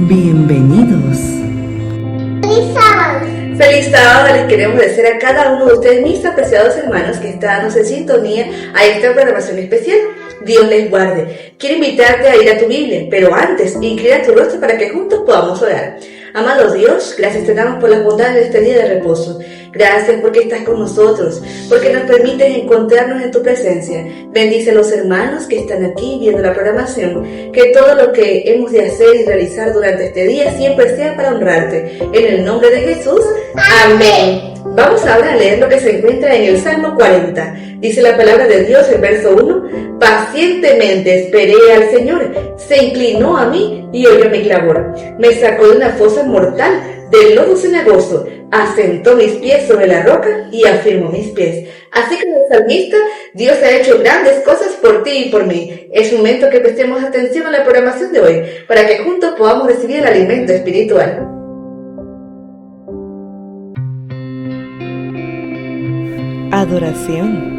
Bienvenidos. ¡Feliz sábado! Feliz sábado les queremos desear a cada uno de ustedes, mis apreciados hermanos, que están en sintonía a esta programación especial. Dios les guarde. Quiero invitarte a ir a tu Biblia, pero antes, inclina tu rostro para que juntos podamos orar. Amado Dios, gracias te damos por la bondad de este día de reposo. Gracias porque estás con nosotros, porque nos permites encontrarnos en tu presencia. Bendice a los hermanos que están aquí viendo la programación, que todo lo que hemos de hacer y realizar durante este día siempre sea para honrarte. En el nombre de Jesús, amén. Vamos ahora a leer lo que se encuentra en el Salmo 40. Dice la palabra de Dios, el verso 1: pacientemente esperé al Señor, se inclinó a mí y oyó mi clamor. Me sacó de una fosa mortal, del lodo cenagoso, asentó mis pies sobre la roca y afirmó mis pies. Así como el salmista, Dios ha hecho grandes cosas por ti y por mí. Es momento que prestemos atención a la programación de hoy, para que juntos podamos recibir el alimento espiritual. Adoración.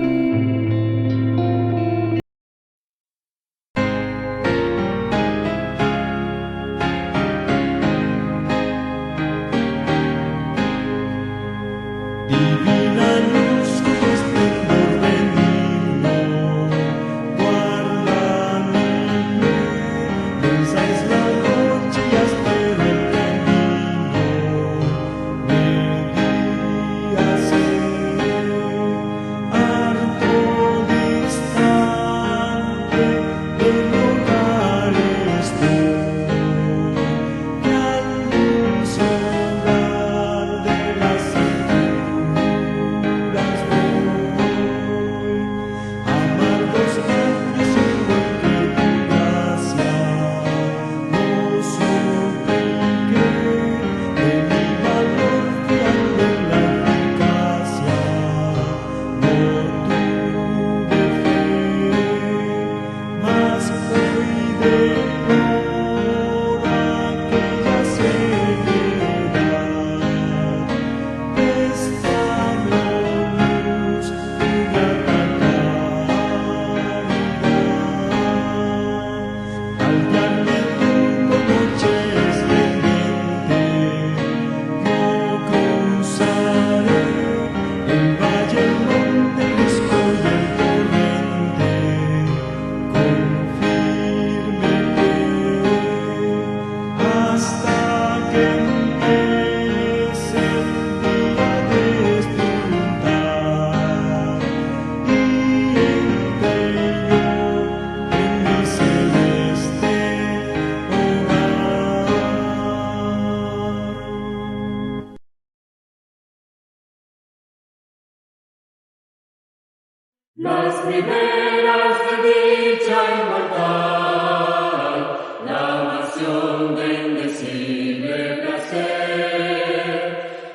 Las primeras de dicha inmortal, la mansión de indecible placer,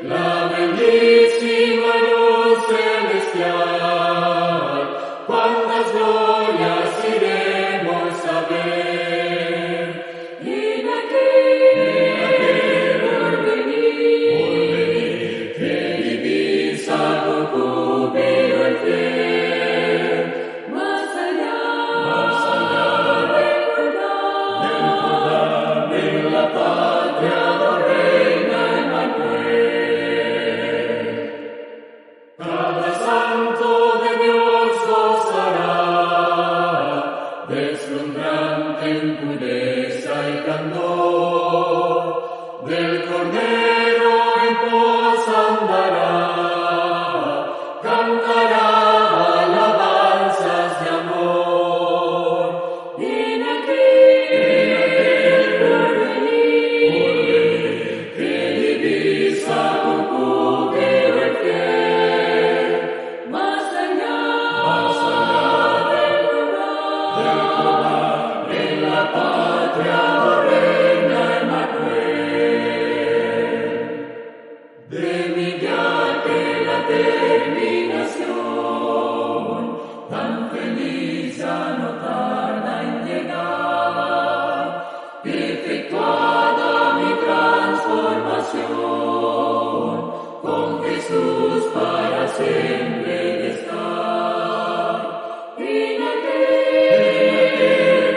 la bellísima luz celestial, cuántas glorias iremos a ver. Y aquí, por venir, que divisa con júbilo el fiel.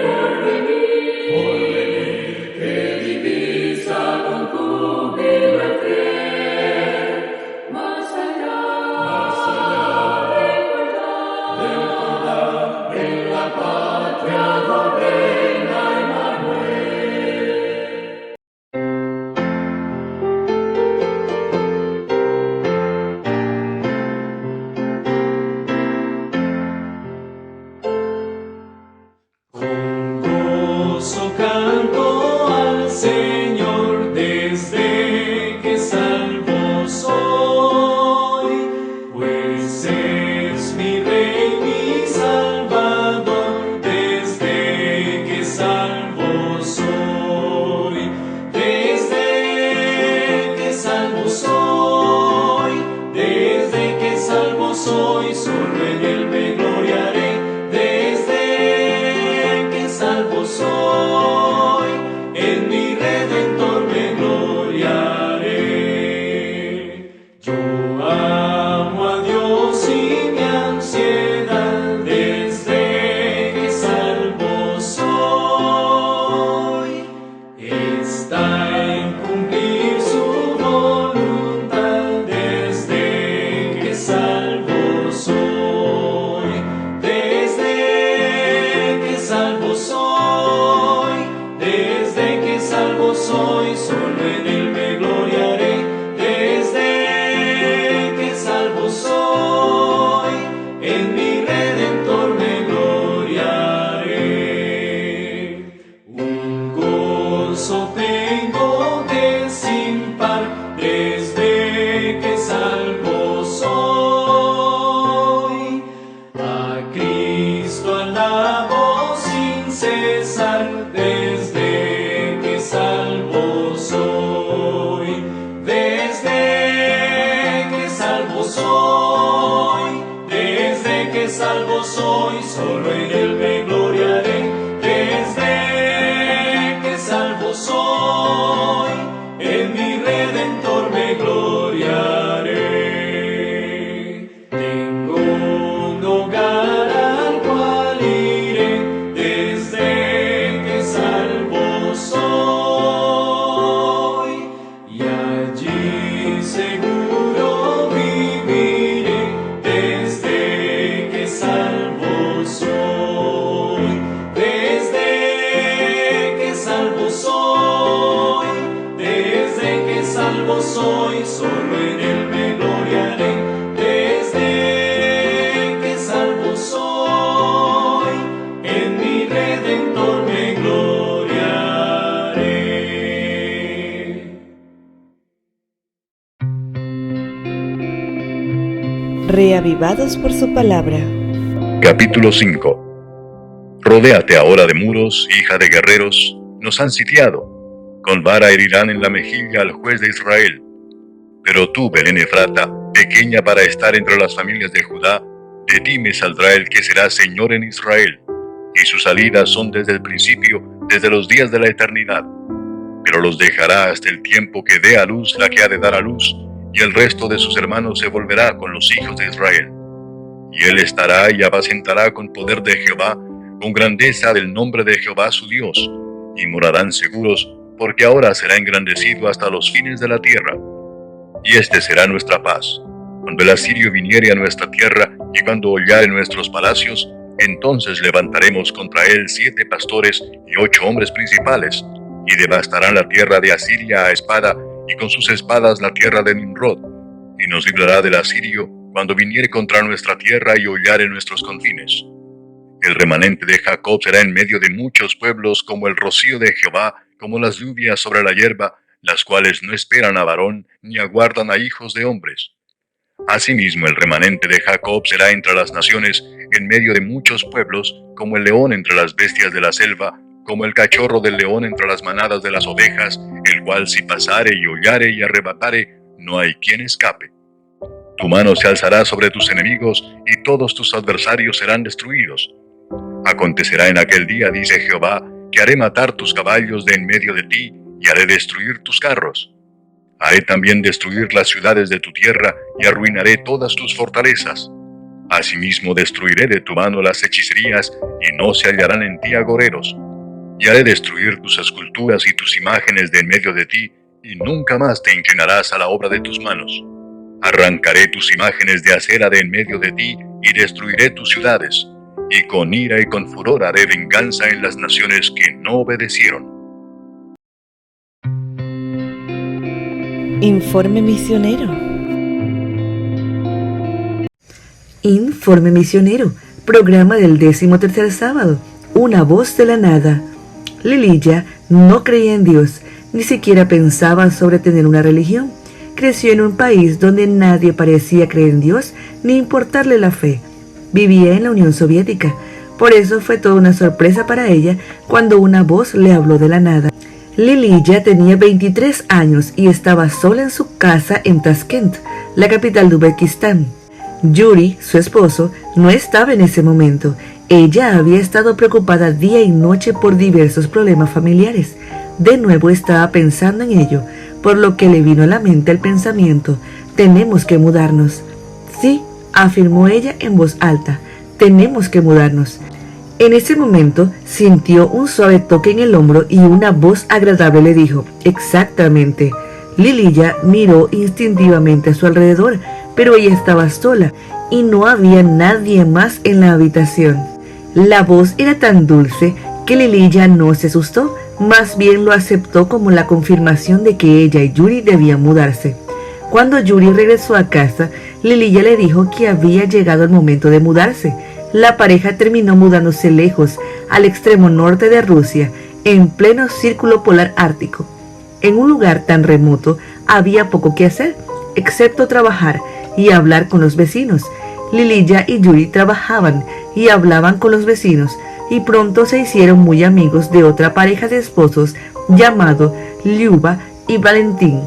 Por venir, que divino. Reavivados por su palabra. Capítulo 5. Rodéate ahora de muros, hija de guerreros, nos han sitiado. Con vara herirán en la mejilla al juez de Israel. Pero tú, Belén Efrata, pequeña para estar entre las familias de Judá, de ti me saldrá el que será Señor en Israel, y sus salidas son desde el principio, desde los días de la eternidad. Pero los dejará hasta el tiempo que dé a luz la que ha de dar a luz, y el resto de sus hermanos se volverá con los hijos de Israel. Y él estará y apacentará con poder de Jehová, con grandeza del nombre de Jehová su Dios, y morarán seguros, porque ahora será engrandecido hasta los fines de la tierra. Y este será nuestra paz. Cuando el asirio viniere a nuestra tierra, y cuando hollare nuestros palacios, entonces levantaremos contra él 7 pastores y 8 hombres principales, y devastarán la tierra de Asiria a espada, y con sus espadas la tierra de Nimrod, y nos librará del asirio cuando viniere contra nuestra tierra y hollare nuestros confines. El remanente de Jacob será en medio de muchos pueblos como el rocío de Jehová, como las lluvias sobre la hierba, las cuales no esperan a varón, ni aguardan a hijos de hombres. Asimismo el remanente de Jacob será entre las naciones, en medio de muchos pueblos, como el león entre las bestias de la selva, como el cachorro del león entre las manadas de las ovejas, el cual si pasare y hollare y arrebatare, no hay quien escape. Tu mano se alzará sobre tus enemigos, y todos tus adversarios serán destruidos. Acontecerá en aquel día, dice Jehová, que haré matar tus caballos de en medio de ti, y haré destruir tus carros. Haré también destruir las ciudades de tu tierra, y arruinaré todas tus fortalezas. Asimismo destruiré de tu mano las hechicerías, y no se hallarán en ti agoreros. Y haré destruir tus esculturas y tus imágenes de en medio de ti, y nunca más te inclinarás a la obra de tus manos. Arrancaré tus imágenes de acera de en medio de ti, y destruiré tus ciudades. Y con ira y con furor haré venganza en las naciones que no obedecieron. Informe misionero. Informe misionero, programa del 13º sábado, una voz de la nada. Lililla no creía en Dios, ni siquiera pensaba sobre tener una religión. Creció en un país donde nadie parecía creer en Dios ni importarle la fe. Vivía en la Unión Soviética, por eso fue toda una sorpresa para ella cuando una voz le habló de la nada. Lililla tenía 23 años y estaba sola en su casa en Tashkent, la capital de Uzbekistán. Yuri, su esposo, no estaba en ese momento. Ella había estado preocupada día y noche por diversos problemas familiares. De nuevo estaba pensando en ello, por lo que le vino a la mente el pensamiento: tenemos que mudarnos. Sí, afirmó ella en voz alta, tenemos que mudarnos. En ese momento sintió un suave toque en el hombro y una voz agradable le dijo: exactamente. Lililla miró instintivamente a su alrededor, pero ella estaba sola y no había nadie más en la habitación. La voz era tan dulce que Lililla no se asustó, más bien lo aceptó como la confirmación de que ella y Yuri debían mudarse. Cuando Yuri regresó a casa, Lililla le dijo que había llegado el momento de mudarse. La pareja terminó mudándose lejos, al extremo norte de Rusia, en pleno círculo polar ártico. En un lugar tan remoto había poco que hacer, excepto trabajar y hablar con los vecinos. Lililla y Yuri trabajaban y hablaban con los vecinos, y pronto se hicieron muy amigos de otra pareja de esposos llamado Lyuba y Valentín.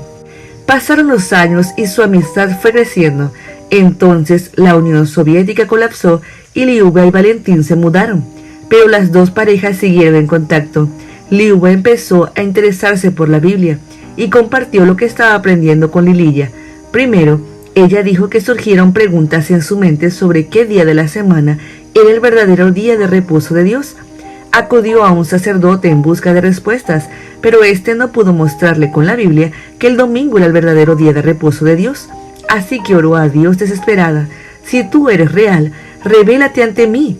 Pasaron los años y su amistad fue creciendo. Entonces la Unión Soviética colapsó y Lyuba y Valentín se mudaron, pero las dos parejas siguieron en contacto. Lyuba empezó a interesarse por la Biblia y compartió lo que estaba aprendiendo con Lililla. Primero, ella dijo que surgieron preguntas en su mente sobre qué día de la semana era el verdadero día de reposo de Dios. Acudió a un sacerdote en busca de respuestas, pero éste no pudo mostrarle con la Biblia que el domingo era el verdadero día de reposo de Dios. Así que oró a Dios desesperada: si tú eres real, revélate ante mí.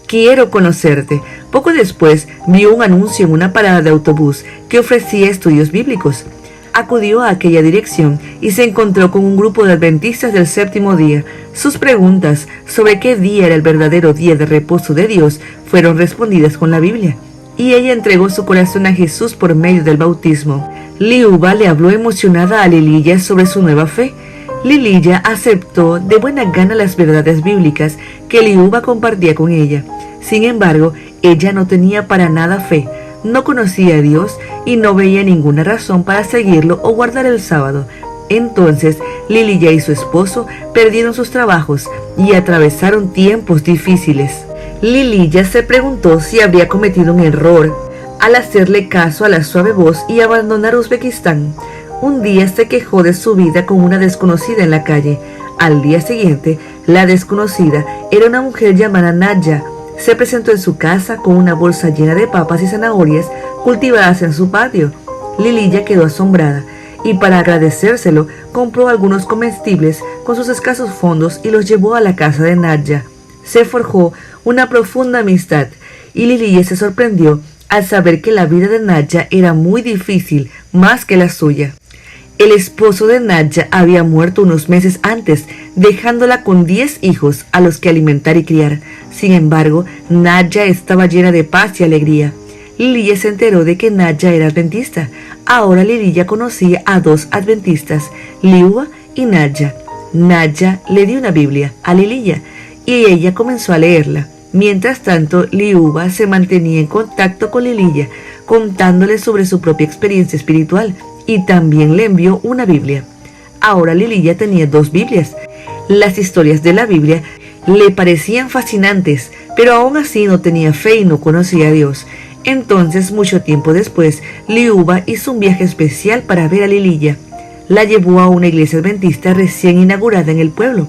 Quiero conocerte. Poco después vio un anuncio en una parada de autobús que ofrecía estudios bíblicos. Acudió a aquella dirección y se encontró con un grupo de adventistas del séptimo día. Sus preguntas sobre qué día era el verdadero día de reposo de Dios fueron respondidas con la Biblia, y ella entregó su corazón a Jesús por medio del bautismo. Lyuba le habló emocionada a Lililla sobre su nueva fe, Lililla aceptó de buena gana las verdades bíblicas que Liuba compartía con ella. Sin embargo, ella no tenía para nada fe, no conocía a Dios y no veía ninguna razón para seguirlo o guardar el sábado. Entonces, Lililla y su esposo perdieron sus trabajos y atravesaron tiempos difíciles. Lililla se preguntó si habría cometido un error al hacerle caso a la suave voz y abandonar Uzbekistán. Un día se quejó de su vida con una desconocida en la calle. Al día siguiente, la desconocida era una mujer llamada Nadja. Se presentó en su casa con una bolsa llena de papas y zanahorias cultivadas en su patio. Lililla quedó asombrada y para agradecérselo compró algunos comestibles con sus escasos fondos y los llevó a la casa de Nadja. Se forjó una profunda amistad y Lililla se sorprendió al saber que la vida de Nadja era muy difícil, más que la suya. El esposo de Nadja había muerto unos meses antes, dejándola con 10 hijos a los que alimentar y criar. Sin embargo, Nadja estaba llena de paz y alegría. Lililla se enteró de que Nadja era adventista. Ahora Lililla conocía a 2 adventistas, Liuba y Nadja. Nadja le dio una Biblia a Lililla y ella comenzó a leerla. Mientras tanto, Liuba se mantenía en contacto con Lililla, contándole sobre su propia experiencia espiritual, y también le envió una Biblia. Ahora Lililla tenía 2 Biblias. Las historias de la Biblia le parecían fascinantes, pero aún así no tenía fe y no conocía a Dios. Entonces, mucho tiempo después, Liuba hizo un viaje especial para ver a Lililla. La llevó a una iglesia adventista recién inaugurada en el pueblo,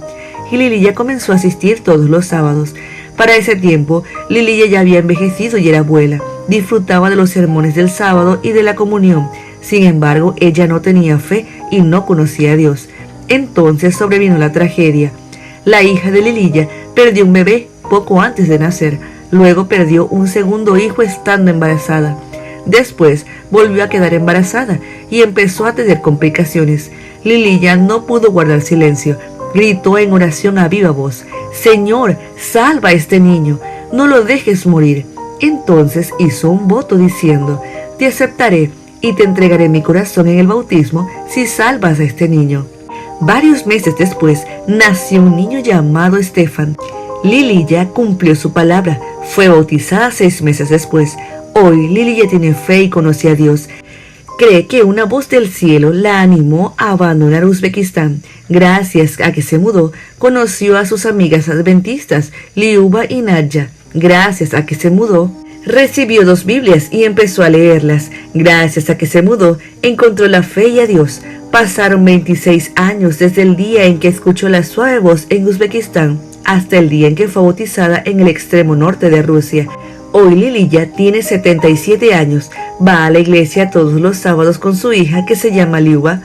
y Lililla comenzó a asistir todos los sábados. Para ese tiempo, Lililla ya había envejecido y era abuela. Disfrutaba de los sermones del sábado y de la comunión. Sin embargo, ella no tenía fe y no conocía a Dios. Entonces sobrevino la tragedia. La hija de Lililla perdió un bebé poco antes de nacer. Luego perdió un segundo hijo estando embarazada. Después volvió a quedar embarazada y empezó a tener complicaciones. Lililla no pudo guardar silencio. Gritó en oración a viva voz: «Señor, salva a este niño, no lo dejes morir». Entonces hizo un voto diciendo: «Te aceptaré y te entregaré mi corazón en el bautismo si salvas a este niño». Varios meses después nació un niño llamado Stefan. Lililla cumplió su palabra, fue bautizada 6 meses después. Hoy Lililla tiene fe y conoce a Dios. Cree que una voz del cielo la animó a abandonar Uzbekistán. Gracias a que se mudó, conoció a sus amigas adventistas, Liuba y Nadja. Gracias a que se mudó, recibió 2 Biblias y empezó a leerlas. Gracias a que se mudó, encontró la fe y a Dios. Pasaron 26 años desde el día en que escuchó la suave voz en Uzbekistán hasta el día en que fue bautizada en el extremo norte de Rusia. Hoy Lililla tiene 77 años, va a la iglesia todos los sábados con su hija que se llama Liuba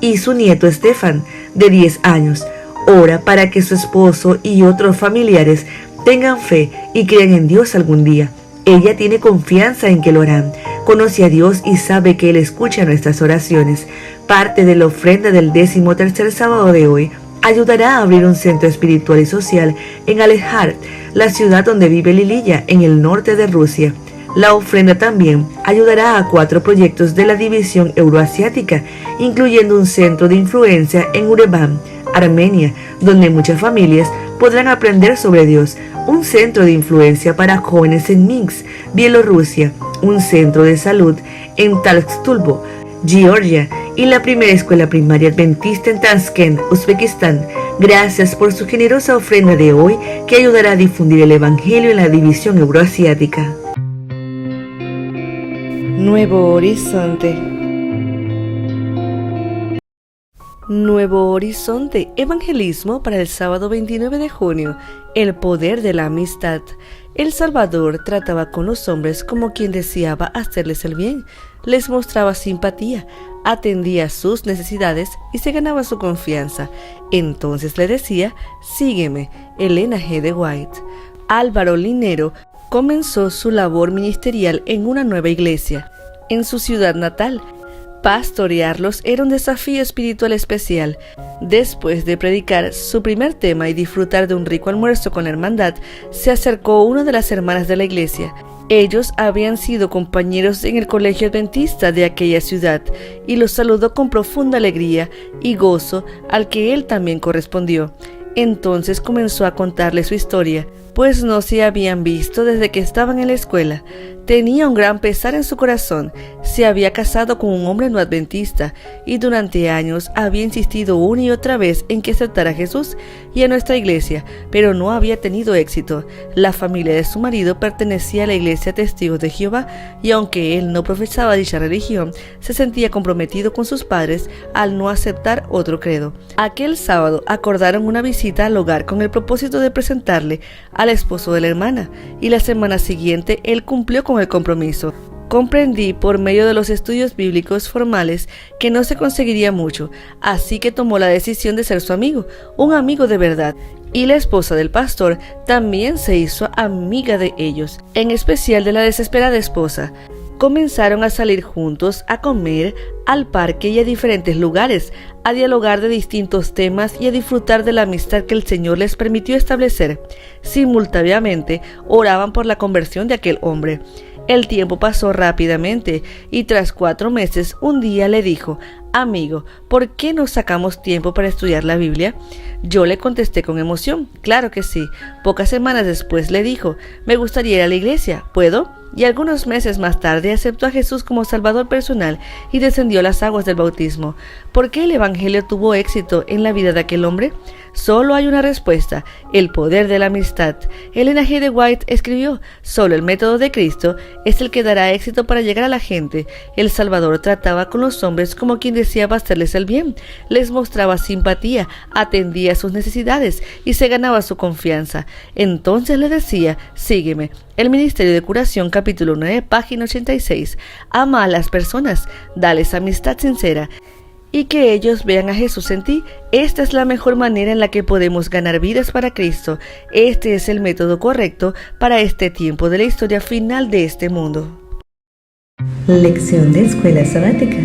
y su nieto Stefan, de 10 años. Ora para que su esposo y otros familiares tengan fe y crean en Dios algún día. Ella tiene confianza en que lo harán. Conoce a Dios y sabe que Él escucha nuestras oraciones. Parte de la ofrenda del 13º sábado de hoy ayudará a abrir un centro espiritual y social en Alejar, la ciudad donde vive Lililla, en el norte de Rusia. La ofrenda también ayudará a 4 proyectos de la división euroasiática, incluyendo un centro de influencia en Ureván, Armenia, donde muchas familias podrán aprender sobre Dios, un centro de influencia para jóvenes en Minsk, Bielorrusia, un centro de salud en Talsk-Tulbo, Georgia, y la primera escuela primaria adventista en Tashkent, Uzbekistán. Gracias por su generosa ofrenda de hoy que ayudará a difundir el Evangelio en la división euroasiática. Nuevo Horizonte. Nuevo Horizonte, evangelismo para el sábado 29 de junio, el poder de la amistad. El Salvador trataba con los hombres como quien deseaba hacerles el bien, les mostraba simpatía, atendía sus necesidades y se ganaba su confianza. Entonces le decía: sígueme. Elena G. de White. Álvaro Linero comenzó su labor ministerial en una nueva iglesia, en su ciudad natal. Pastorearlos era un desafío espiritual especial. Después de predicar su primer tema y disfrutar de un rico almuerzo con la hermandad, se acercó una de las hermanas de la iglesia. Ellos habían sido compañeros en el colegio adventista de aquella ciudad y los saludó con profunda alegría y gozo al que él también correspondió. Entonces comenzó a contarle su historia, pues no se habían visto desde que estaban en la escuela. Tenía un gran pesar en su corazón. Se había casado con un hombre no adventista y durante años había insistido una y otra vez en que aceptara a Jesús y a nuestra iglesia, pero no había tenido éxito. La familia de su marido pertenecía a la iglesia Testigos de Jehová y aunque él no profesaba dicha religión, se sentía comprometido con sus padres al no aceptar otro credo. Aquel sábado acordaron una visita al hogar con el propósito de presentarle al esposo de la hermana y la semana siguiente él cumplió con el compromiso. Comprendí por medio de los estudios bíblicos formales que no se conseguiría mucho, así que tomó la decisión de ser su amigo, un amigo de verdad. Y la esposa del pastor también se hizo amiga de ellos, en especial de la desesperada esposa. Comenzaron a salir juntos, a comer, al parque y a diferentes lugares, a dialogar de distintos temas y a disfrutar de la amistad que el Señor les permitió establecer. Simultáneamente, oraban por la conversión de aquel hombre. El tiempo pasó rápidamente y tras 4 meses un día le dijo: «Amigo, ¿por qué no sacamos tiempo para estudiar la Biblia?». Yo le contesté con emoción: «Claro que sí». Pocas semanas después le dijo: «Me gustaría ir a la iglesia, ¿puedo?». Y algunos meses más tarde aceptó a Jesús como Salvador personal y descendió las aguas del bautismo. ¿Por qué el Evangelio tuvo éxito en la vida de aquel hombre? Solo hay una respuesta: el poder de la amistad. Ellen G. de White escribió: «Solo el método de Cristo es el que dará éxito para llegar a la gente». El Salvador trataba con los hombres como quien deseaba hacerles el bien. Les mostraba simpatía, atendía sus necesidades y se ganaba su confianza. Entonces le decía: «Sígueme». El Ministerio de Curación, capítulo 9, página 86. Ama a las personas, dales amistad sincera y que ellos vean a Jesús en ti. Esta es la mejor manera en la que podemos ganar vidas para Cristo. Este es el método correcto para este tiempo de la historia final de este mundo. Lección de Escuela Sabática.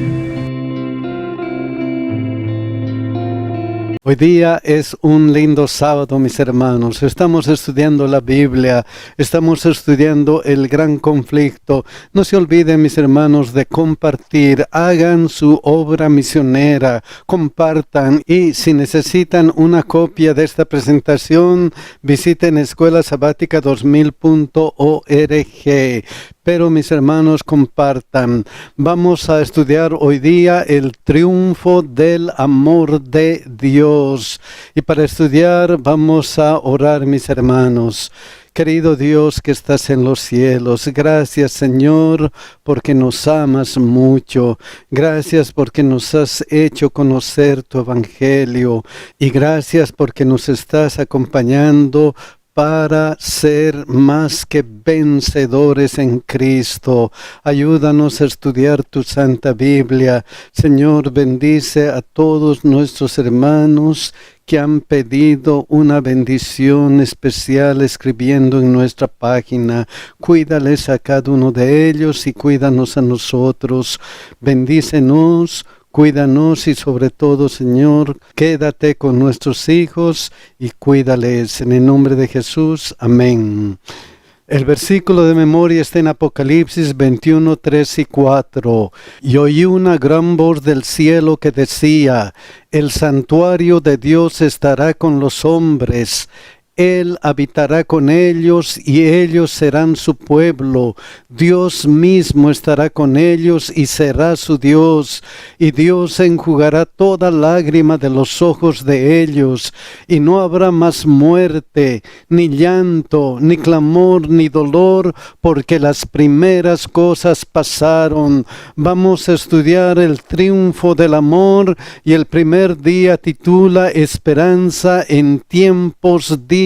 Hoy día es un lindo sábado, mis hermanos. Estamos estudiando la Biblia, estamos estudiando el gran conflicto. No se olviden, mis hermanos, de compartir. Hagan su obra misionera, compartan. Y si necesitan una copia de esta presentación, visiten escuelasabática2000.org. Pero mis hermanos, compartan. Vamos a estudiar hoy día el triunfo del amor de Dios. Y para estudiar vamos a orar, mis hermanos. Querido Dios que estás en los cielos, gracias, Señor, porque nos amas mucho. Gracias porque nos has hecho conocer tu evangelio. Y gracias porque nos estás acompañando para ser más que vencedores en Cristo. Ayúdanos a estudiar tu Santa Biblia. Señor, bendice a todos nuestros hermanos que han pedido una bendición especial escribiendo en nuestra página. Cuídales a cada uno de ellos y cuídanos a nosotros. Bendícenos, cuídanos y sobre todo, Señor, quédate con nuestros hijos y cuídales. En el nombre de Jesús, amén. El versículo de memoria está en Apocalipsis 21, 3 y 4. Y oí una gran voz del cielo que decía: el santuario de Dios estará con los hombres. Él habitará con ellos y ellos serán su pueblo. Dios mismo estará con ellos y será su Dios. Y Dios enjugará toda lágrima de los ojos de ellos. Y no habrá más muerte, ni llanto, ni clamor, ni dolor, porque las primeras cosas pasaron. Vamos a estudiar el triunfo del amor y el primer día titula Esperanza en tiempos difíciles.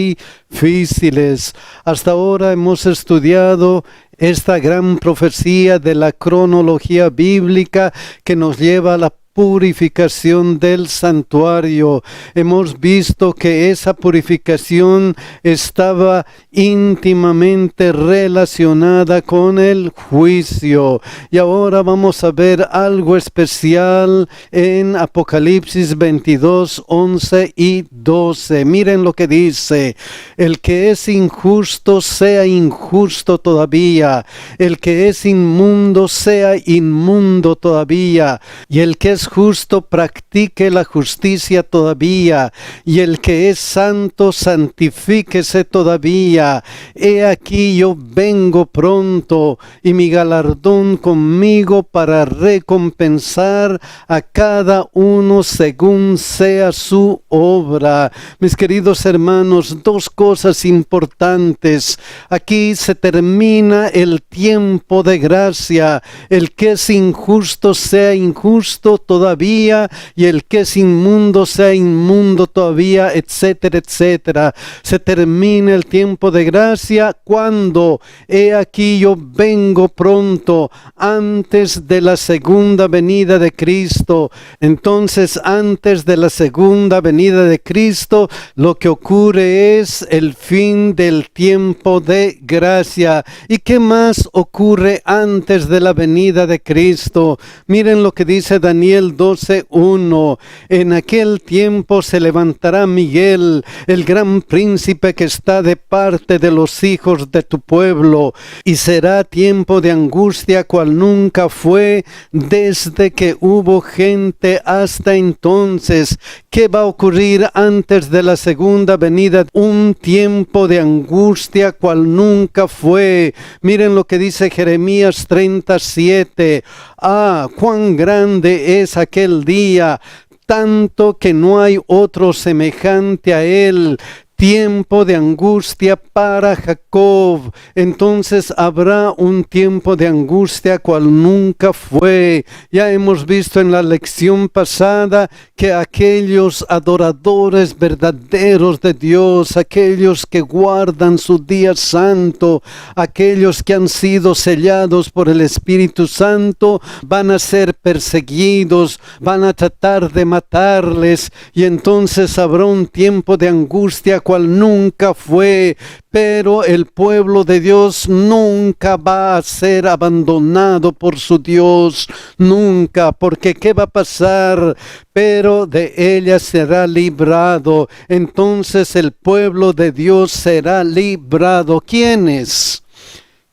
Hasta ahora hemos estudiado esta gran profecía de la cronología bíblica que nos lleva a la purificación del santuario. Hemos visto que esa purificación estaba íntimamente relacionada con el juicio. Y ahora vamos a ver algo especial en Apocalipsis 22, 11 y 12. Miren lo que dice: el que es injusto sea injusto todavía, el que es inmundo sea inmundo todavía, y el que es justo practique la justicia todavía, y el que es santo santifíquese todavía. He aquí yo vengo pronto, y mi galardón conmigo para recompensar a cada uno según sea su obra. Mis queridos hermanos, dos cosas importantes. Aquí se termina el tiempo de gracia. El que es injusto sea injusto todavía, y el que es inmundo sea inmundo todavía, etcétera, etcétera. Se termina el tiempo de gracia cuando, he aquí yo vengo pronto, antes de la segunda venida de Cristo. Entonces, antes de la segunda venida de Cristo, lo que ocurre es el fin del tiempo de gracia. ¿Y qué más ocurre antes de la venida de Cristo? Miren lo que dice Daniel 12:1. En aquel tiempo se levantará Miguel, el gran príncipe que está de parte de los hijos de tu pueblo, y será tiempo de angustia cual nunca fue desde que hubo gente hasta entonces. ¿Qué va a ocurrir antes de la segunda venida? Un tiempo de angustia cual nunca fue. Miren lo que dice Jeremías 37. Ah, cuán grande es aquel día, tanto que no hay otro semejante a él. Tiempo de angustia para Jacob. Entonces habrá un tiempo de angustia cual nunca fue. Ya hemos visto en la lección pasada que aquellos adoradores verdaderos de Dios, aquellos que guardan su día santo, aquellos que han sido sellados por el Espíritu Santo, van a ser perseguidos, van a tratar de matarles, y entonces habrá un tiempo de angustia cual nunca fue. Pero el pueblo de Dios nunca va a ser abandonado por su Dios, nunca, porque ¿qué va a pasar? Pero de ella será librado. Entonces el pueblo de Dios será librado. ¿Quiénes?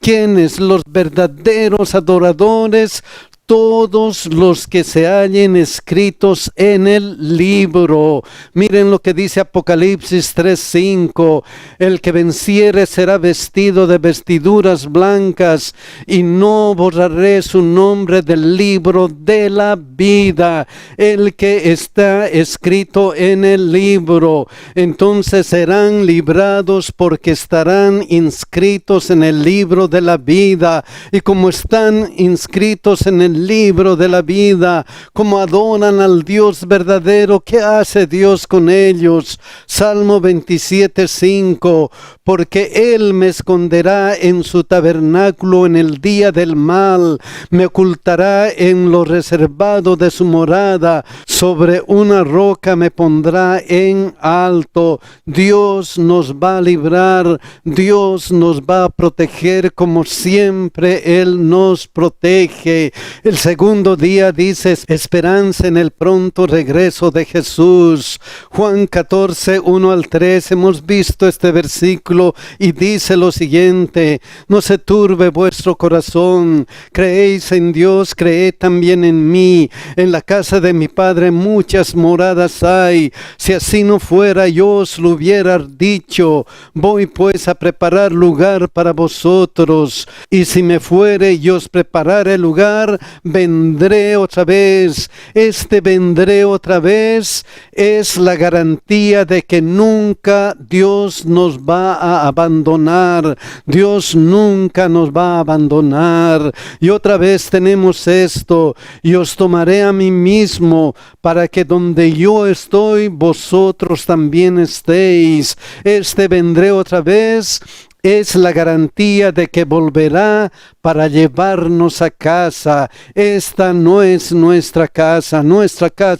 ¿Quiénes? Los verdaderos adoradores, todos los que se hallen escritos en el libro. Miren lo que dice Apocalipsis 3:5. El que venciere será vestido de vestiduras blancas, y no borraré su nombre del libro de la vida. El que está escrito en el libro. Entonces serán librados porque estarán inscritos en el libro de la vida. Y como están inscritos en el libro de la vida, como adoran al Dios verdadero, ¿qué hace Dios con ellos? Salmo 27:5. Porque Él me esconderá en su tabernáculo en el día del mal, me ocultará en lo reservado de su morada, sobre una roca me pondrá en alto. Dios nos va a librar, Dios nos va a proteger como siempre Él nos protege. El segundo día dice esperanza en el pronto regreso de Jesús. Juan 14:1-3, hemos visto este versículo y dice lo siguiente: no se turbe vuestro corazón, creéis en Dios, creed también en mí. En la casa de mi Padre muchas moradas hay, si así no fuera yo os lo hubiera dicho. Voy pues a preparar lugar para vosotros, y si me fuere y os preparare lugar, vendré otra vez. Este vendré otra vez es la garantía de que nunca Dios nos va a abandonar. Dios nunca nos va a abandonar. Y otra vez tenemos esto: y os tomaré a mí mismo, para que donde yo estoy, vosotros también estéis. Este vendré otra vez es la garantía de que volverá para llevarnos a casa. Esta no es nuestra casa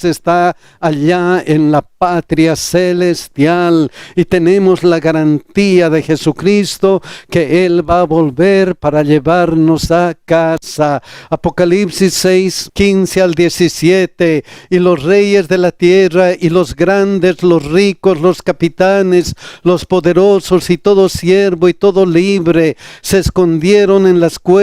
está allá en la patria celestial y tenemos la garantía de Jesucristo que Él va a volver para llevarnos a casa. Apocalipsis 6, 15 al 17. Y los reyes de la tierra y los grandes, los ricos, los capitanes, los poderosos y todo siervo y todo libre se escondieron en las cuevas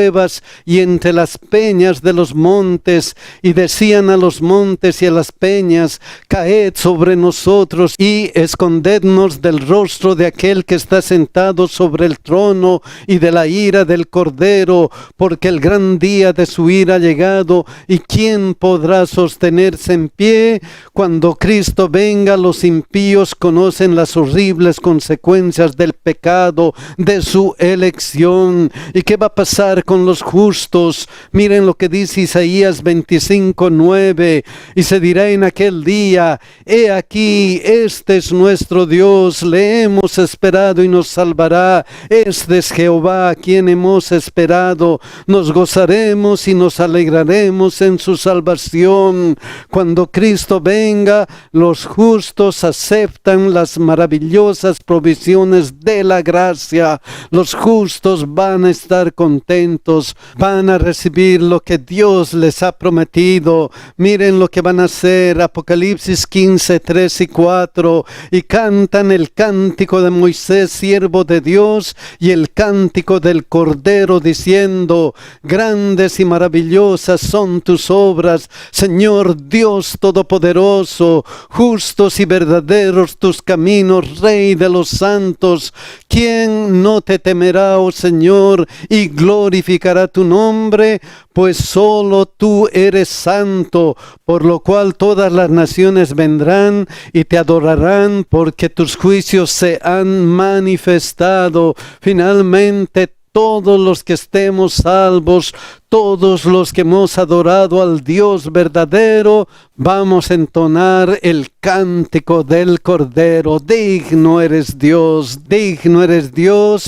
y entre las peñas de los montes y decían a los montes y a las peñas: caed sobre nosotros y escondednos del rostro de aquel que está sentado sobre el trono y de la ira del Cordero, porque el gran día de su ira ha llegado. ¿Y quién podrá sostenerse en pie? Cuando Cristo venga, los impíos conocen las horribles consecuencias del pecado de su elección. ¿Y qué va a pasar con los justos? Miren lo que dice Isaías 25:9. Y se dirá en aquel día: he aquí, este es nuestro Dios, le hemos esperado y nos salvará. Este es Jehová a quien hemos esperado. Nos gozaremos y nos alegraremos en su salvación. Cuando Cristo venga, los justos aceptan las maravillosas provisiones de la gracia. Los justos van a estar contentos, van a recibir lo que Dios les ha prometido. Miren lo que van a hacer. Apocalipsis 15, 3 y 4. Y cantan el cántico de Moisés, siervo de Dios, y el cántico del Cordero, diciendo: grandes y maravillosas son tus obras, Señor Dios Todopoderoso. Justos y verdaderos tus caminos, Rey de los santos. ¿Quién no te temerá, oh Señor, y glorificará tu nombre? Pues solo tú eres santo, por lo cual todas las naciones vendrán y te adorarán, porque tus juicios se han manifestado. Finalmente, todos los que estemos salvos, todos los que hemos adorado al Dios verdadero, vamos a entonar el cántico del Cordero. Digno eres Dios,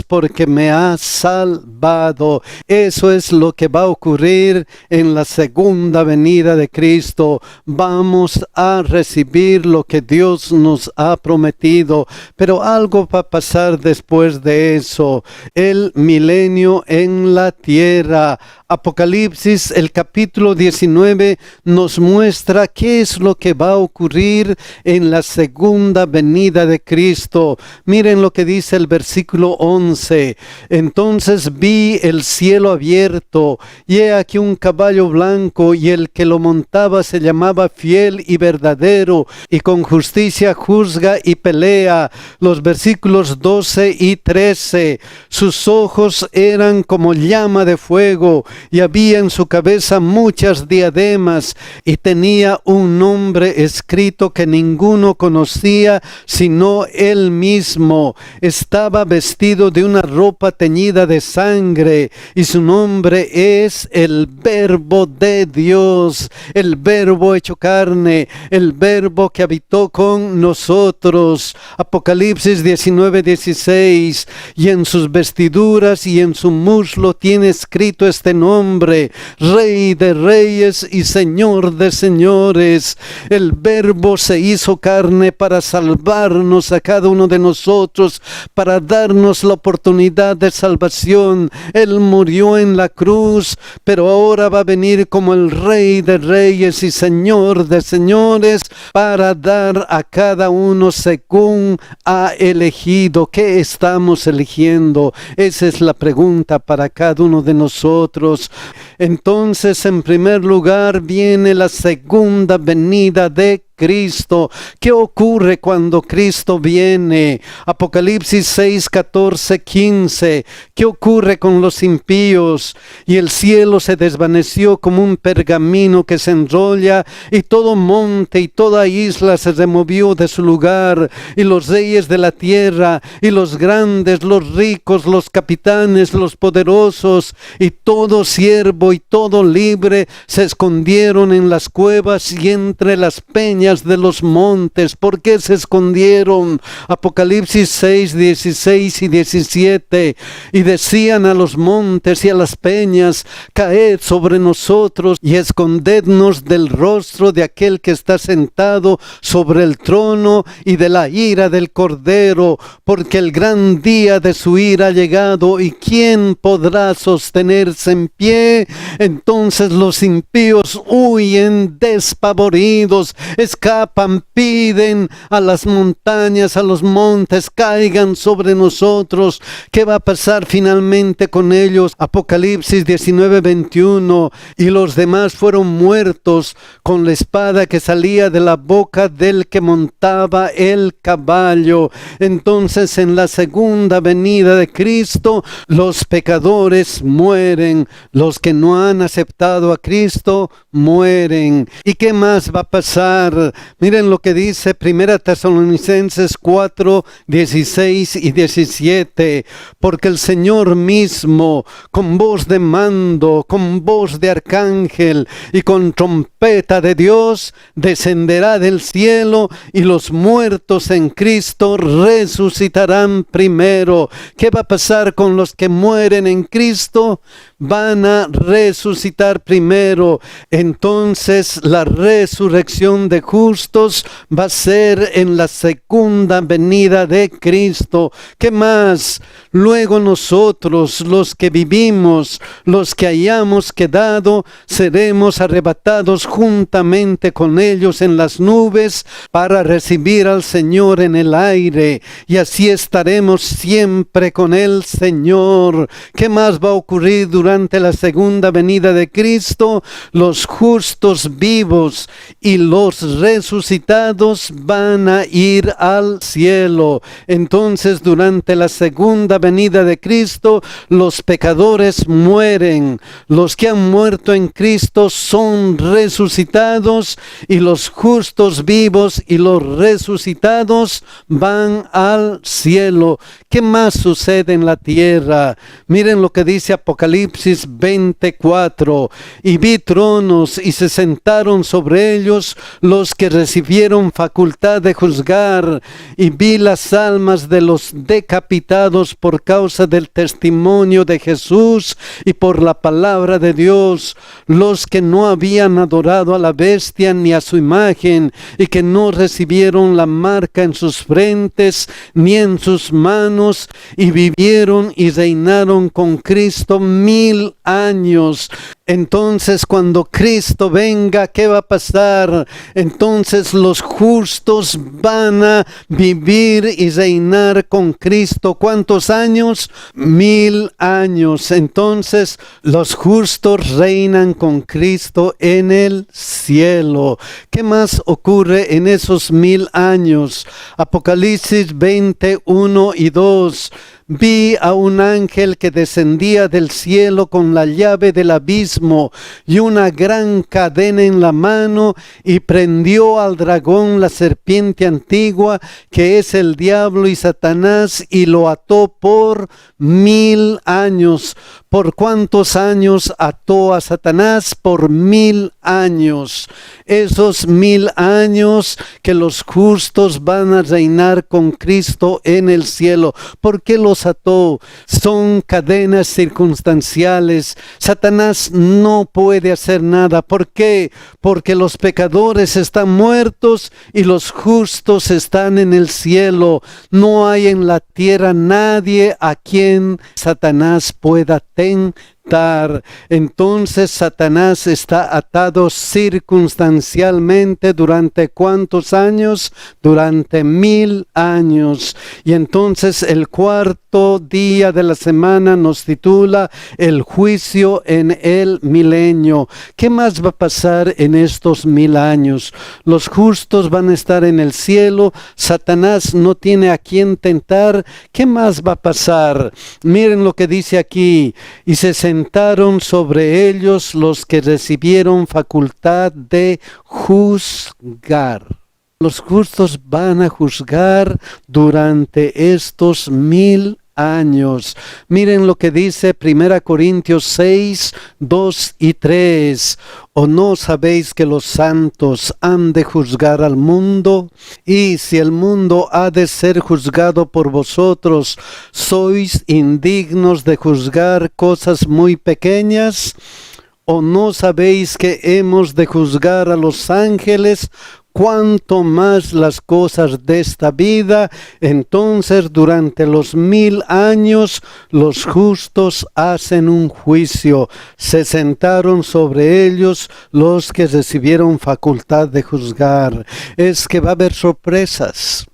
porque me has salvado. Eso es lo que va a ocurrir en la segunda venida de Cristo. Vamos a recibir lo que Dios nos ha prometido, pero algo va a pasar después de eso. El milenio en la tierra. Apocalipsis, el capítulo 19, nos muestra qué es lo que va a ocurrir en la segunda venida de Cristo. Miren lo que dice el versículo 11. Entonces vi el cielo abierto, y he aquí un caballo blanco, y el que lo montaba se llamaba Fiel y Verdadero, y con justicia juzga y pelea. Los versículos 12 y 13. Sus ojos eran como llama de fuego, y había en su cabeza muchas diademas, y tenía un nombre escrito que ninguno conocía sino él mismo. Estaba vestido de una ropa teñida de sangre, y su nombre es el Verbo de Dios, el Verbo hecho carne, el Verbo que habitó con nosotros. Apocalipsis 19:16. Y en sus vestiduras y en su muslo tiene escrito este nombre: Rey de Reyes y Señor de Señores. El Verbo se hizo carne para salvarnos a cada uno de nosotros, para darnos la oportunidad de salvación. Él murió en la cruz, pero ahora va a venir como el Rey de Reyes y Señor de Señores, para dar a cada uno según ha elegido. ¿Qué estamos eligiendo? Esa es la pregunta para cada uno de nosotros. Entonces, en primer lugar, viene la segunda venida de Cristo. ¿Qué ocurre cuando Cristo viene? Apocalipsis 6, 14, 15. ¿Qué ocurre con los impíos? Y el cielo se desvaneció como un pergamino que se enrolla, y todo monte y toda isla se removió de su lugar, y los reyes de la tierra, y los grandes, los ricos, los capitanes, los poderosos, y todo siervo y todo libre se escondieron en las cuevas y entre las peñas peñas de los montes? ¿Por qué se escondieron? Apocalipsis 6, 16 y 17. Y decían a los montes y a las peñas: caed sobre nosotros y escondednos del rostro de aquel que está sentado sobre el trono y de la ira del Cordero, porque el gran día de su ira ha llegado, y ¿quién podrá sostenerse en pie? Entonces los impíos huyen despavoridos, escapan, piden a las montañas, a los montes: caigan sobre nosotros. ¿Qué va a pasar finalmente con ellos? Apocalipsis 19, 21. Y los demás fueron muertos con la espada que salía de la boca del que montaba el caballo. Entonces, en la segunda venida de Cristo, los pecadores mueren. Los que no han aceptado a Cristo mueren. ¿Y qué más va a pasar? Miren lo que dice 1 Tesalonicenses 4, 16 y 17. Porque el Señor mismo, con voz de mando, con voz de arcángel y con trompeta de Dios, descenderá del cielo, y los muertos en Cristo resucitarán primero. ¿Qué va a pasar con los que mueren en Cristo? Van a resucitar primero. Entonces la resurrección de justos va a ser en la segunda venida de Cristo. ¿Qué más? Luego nosotros, los que vivimos, los que hayamos quedado, seremos arrebatados juntamente con ellos en las nubes para recibir al Señor en el aire, y así estaremos siempre con el Señor. ¿Qué más va a ocurrir durante la segunda venida de Cristo? Los justos vivos y los resucitados van a ir al cielo. Entonces, durante la segunda venida de Cristo, los pecadores mueren. Los que han muerto en Cristo son resucitados, y los justos vivos y los resucitados van al cielo. ¿Qué más sucede en la tierra? Miren lo que dice Apocalipsis 24. Y vi tronos, y se sentaron sobre ellos los que recibieron facultad de juzgar, y vi las almas de los decapitados por causa del testimonio de Jesús y por la palabra de Dios, los que no habían adorado a la bestia ni a su imagen, y que no recibieron la marca en sus frentes ni en sus manos, y vivieron y reinaron con Cristo 1000 años. Entonces, cuando Cristo venga, ¿qué va a pasar? Entonces los justos van a vivir y reinar con Cristo. ¿Cuántos años? 1000 años. Entonces los justos reinan con Cristo en el cielo. ¿Qué más ocurre en esos 1000 años? Apocalipsis 21 y 2. Vi a un ángel que descendía del cielo con la llave del abismo y una gran cadena en la mano, y prendió al dragón, la serpiente antigua, que es el diablo y Satanás, y lo ató por 1000 años. ¿Por cuántos años ató a Satanás? Por 1000 años. Esos 1000 años que los justos van a reinar con Cristo en el cielo. ¿Por qué los ató? Son cadenas circunstanciales. Satanás no puede hacer nada. ¿Por qué? Porque los pecadores están muertos y los justos están en el cielo. No hay en la tierra nadie a quien Satanás pueda tentar. Entonces Satanás está atado circunstancialmente durante ¿cuántos años? Durante 1000 años. Y entonces el cuarto día de la semana nos titula el juicio en el milenio. ¿Qué más va a pasar en estos 1000 años? Los justos van a estar en el cielo. Satanás no tiene a quien tentar. ¿Qué más va a pasar? Miren lo que dice aquí. Y se sentaron sobre ellos los que recibieron facultad de juzgar. Los justos van a juzgar durante estos 1000 años. Miren lo que dice 1 Corintios 6, 2 y 3. ¿O no sabéis que los santos han de juzgar al mundo? Y si el mundo ha de ser juzgado por vosotros, ¿sois indignos de juzgar cosas muy pequeñas? ¿O no sabéis que hemos de juzgar a los ángeles? Cuanto más las cosas de esta vida. Entonces durante los 1000 años los justos hacen un juicio. Se sentaron sobre ellos los que recibieron facultad de juzgar. Es que va a haber sorpresas.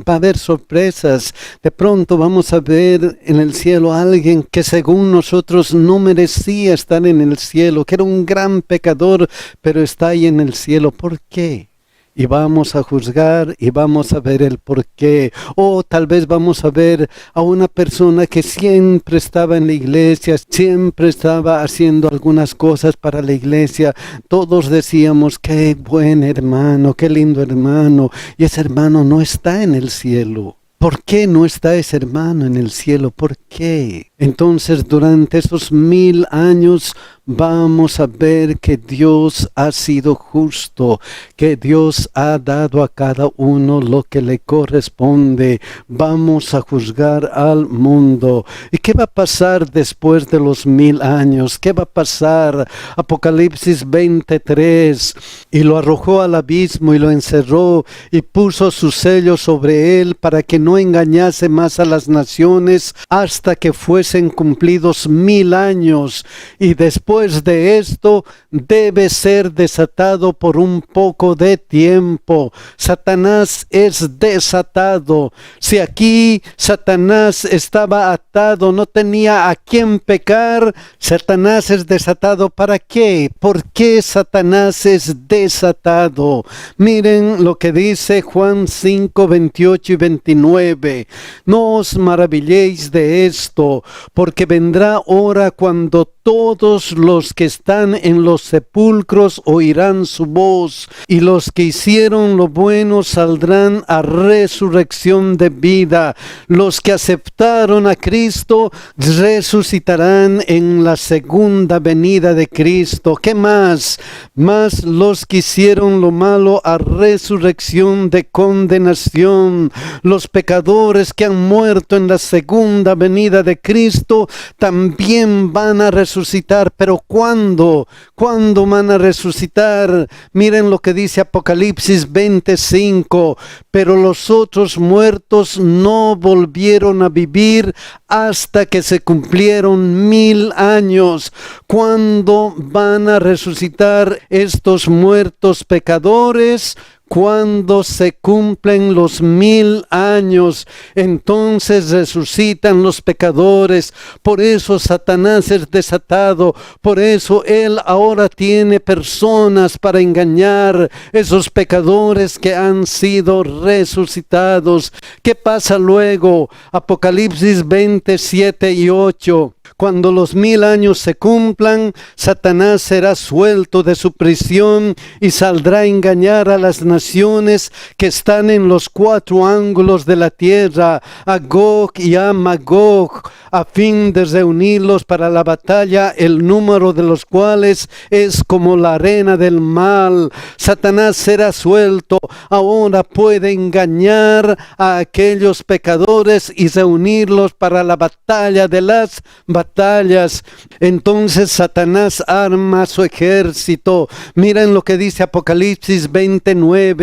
Va a haber sorpresas. De pronto vamos a ver en el cielo a alguien que según nosotros no merecía estar en el cielo, que era un gran pecador, pero está ahí en el cielo. ¿Por qué? Y vamos a juzgar y vamos a ver el por qué. O tal vez vamos a ver a una persona que siempre estaba en la iglesia, siempre estaba haciendo algunas cosas para la iglesia. Todos decíamos, qué buen hermano, qué lindo hermano. Y ese hermano no está en el cielo. ¿Por qué no está ese hermano en el cielo? ¿Por qué? Entonces, durante esos 1000 años vamos a ver que Dios ha sido justo, que Dios ha dado a cada uno lo que le corresponde. Vamos a juzgar al mundo. ¿Y qué va a pasar después de los 1000 años? ¿Qué va a pasar? Apocalipsis 23. Y lo arrojó al abismo y lo encerró y puso su sello sobre él para que no engañase más a las naciones hasta que fuesen cumplidos 1000 años. Y después de esto debe ser desatado por un poco de tiempo. Satanás es desatado. Si aquí Satanás estaba atado, no tenía a quién pecar, Satanás es desatado. ¿Para qué? ¿Por qué Satanás es desatado? Miren lo que dice Juan 5, 28 y 29. No os maravilléis de esto, porque vendrá hora cuando todos los que están en los sepulcros oirán su voz, y los que hicieron lo bueno saldrán a resurrección de vida. Los que aceptaron a Cristo resucitarán en la segunda venida de Cristo. ¿Qué más? Más los que hicieron lo malo a resurrección de condenación. Los pecadores que han muerto en la segunda venida de Cristo también van a resucitar. ¿Pero cuándo? ¿Cuándo van a resucitar? Miren lo que dice Apocalipsis 25. Pero los otros muertos no volvieron a vivir hasta que se cumplieron 1000 años. ¿Cuándo van a resucitar estos muertos pecadores? Cuando se cumplen los 1000 años, entonces resucitan los pecadores. Por eso Satanás es desatado. Por eso él ahora tiene personas para engañar esos pecadores que han sido resucitados. ¿Qué pasa luego? Apocalipsis 27 y 8. Cuando los 1000 años se cumplan, Satanás será suelto de su prisión y saldrá a engañar a las naciones que están en los 4 ángulos de la tierra, a Gog y a Magog, a fin de reunirlos para la batalla, el número de los cuales es como la arena del mar. Satanás será suelto. Ahora puede engañar a aquellos pecadores y reunirlos para la batalla de las batallas. Entonces Satanás arma su ejército. Miren lo que dice Apocalipsis 29.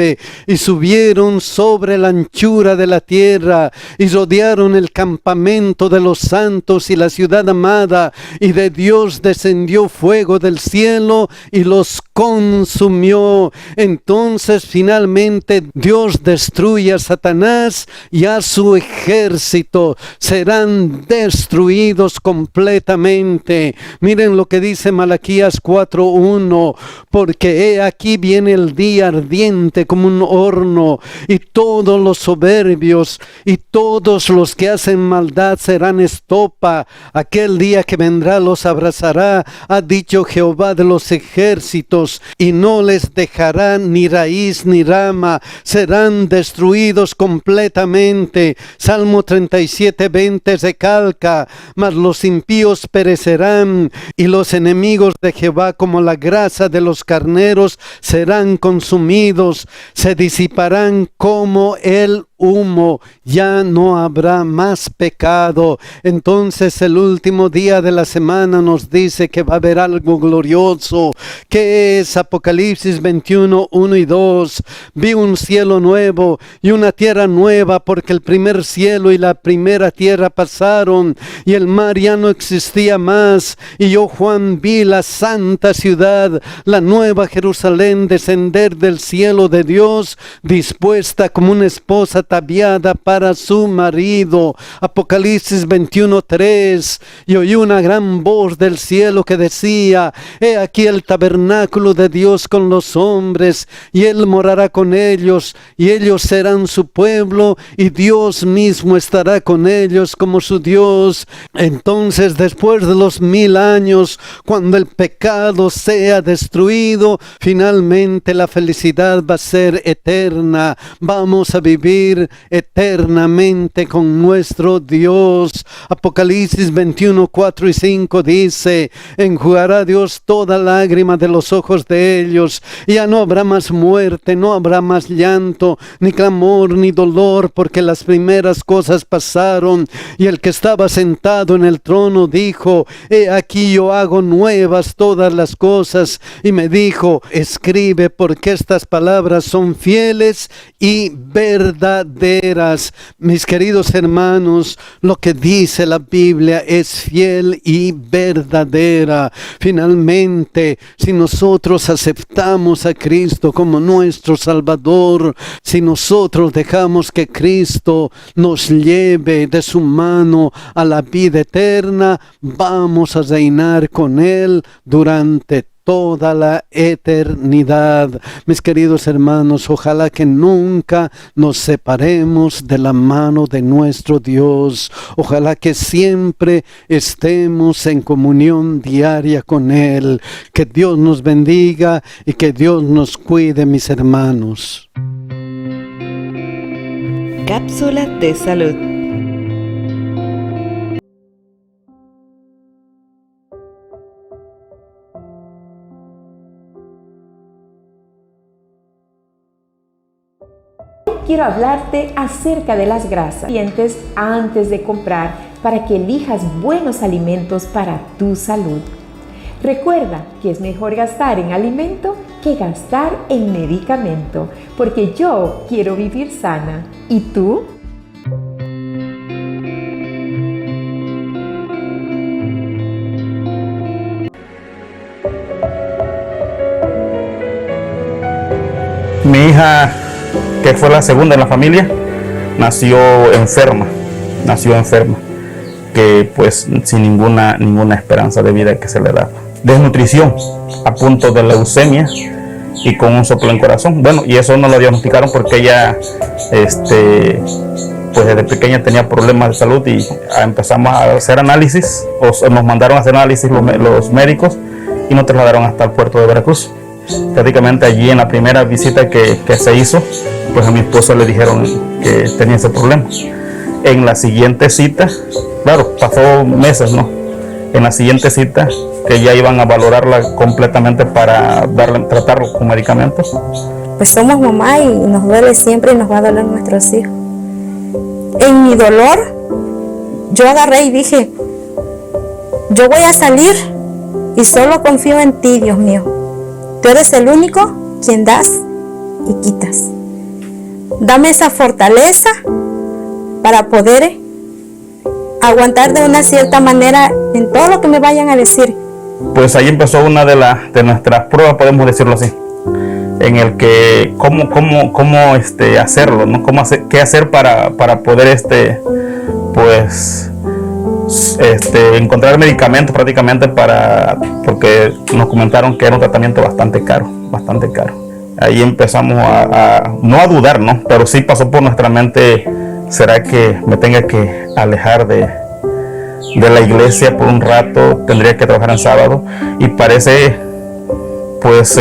Y subieron sobre la anchura de la tierra y rodearon el campamento de los santos y la ciudad amada, y de Dios descendió fuego del cielo y los consumió. Entonces finalmente Dios destruye a Satanás y a su ejército. Serán destruidos completamente completamente. Miren lo que dice Malaquías 4:1, porque he aquí viene el día ardiente como un horno, y todos los soberbios y todos los que hacen maldad serán estopa. Aquel día que vendrá los abrazará, ha dicho Jehová de los ejércitos, y no les dejará ni raíz ni rama, serán destruidos completamente. Salmo 37:20 recalca, mas los impíos perecerán, y los enemigos de Jehová como la grasa de los carneros serán consumidos, se disiparán como el humo, ya no habrá más pecado. Entonces el último día de la semana nos dice que va a haber algo glorioso, que es Apocalipsis 21:1 y 2. Vi un cielo nuevo y una tierra nueva, porque el primer cielo y la primera tierra pasaron y el mar ya no existía más. Y yo, Juan, vi la santa ciudad, la nueva Jerusalén, descender del cielo de Dios, dispuesta como una esposa ataviada para su marido. Apocalipsis 21:3. Y oí una gran voz del cielo que decía, he aquí el tabernáculo de Dios con los hombres, y él morará con ellos, y ellos serán su pueblo, y Dios mismo estará con ellos como su Dios. Entonces, después de los 1000 años, cuando el pecado sea destruido, finalmente la felicidad va a ser eterna. Vamos a vivir eternamente con nuestro Dios. Apocalipsis 21:4 y 5 dice, enjugará Dios toda lágrima de los ojos de ellos, y ya no habrá más muerte, no habrá más llanto, ni clamor, ni dolor, porque las primeras cosas pasaron. Y el que estaba sentado en el trono dijo, he aquí yo hago nuevas todas las cosas, y me dijo, escribe, porque estas palabras son fieles y verdaderas. Mis queridos hermanos, lo que dice la Biblia es fiel y verdadera. Finalmente, si nosotros aceptamos a Cristo como nuestro Salvador, si nosotros dejamos que Cristo nos lleve de su mano a la vida eterna, vamos a reinar con Él durante toda la eternidad. Mis queridos hermanos, ojalá que nunca nos separemos de la mano de nuestro Dios. Ojalá que siempre estemos en comunión diaria con Él. Que Dios nos bendiga y que Dios nos cuide, mis hermanos. Cápsula de salud. Quiero hablarte acerca de las grasas antes de comprar, para que elijas buenos alimentos para tu salud. Recuerda que es mejor gastar en alimento que gastar en medicamento, porque yo quiero vivir sana. ¿Y tú? Mi hija, que fue la segunda en la familia, nació enferma, que pues sin ninguna esperanza de vida que se le daba. Desnutrición, a punto de leucemia y con un soplo en corazón. Bueno, y eso no lo diagnosticaron porque ella, pues desde pequeña tenía problemas de salud, y empezamos a hacer análisis, o nos mandaron a hacer análisis los médicos, y nos trasladaron hasta el puerto de Veracruz. Prácticamente allí, en la primera visita que se hizo, pues a mi esposo le dijeron que tenía ese problema. En la siguiente cita, claro, pasó meses, ¿no? En la siguiente cita, que ya iban a valorarla completamente para tratarlo con medicamentos. Pues somos mamá y nos duele siempre, y nos va a doler nuestros hijos. En mi dolor, yo agarré y dije, yo voy a salir y solo confío en ti, Dios mío. Tú eres el único quien das y quitas. Dame esa fortaleza para poder aguantar de una cierta manera en todo lo que me vayan a decir. Pues ahí empezó una de nuestras pruebas, podemos decirlo así, en el que cómo hacerlo, ¿no? Qué hacer para poder pues encontrar medicamentos prácticamente porque nos comentaron que era un tratamiento bastante caro. Ahí empezamos no a dudar, ¿no? Pero sí pasó por nuestra mente, ¿será que me tenga que alejar de la iglesia por un rato? Tendría que trabajar en sábado. Y parece, pues,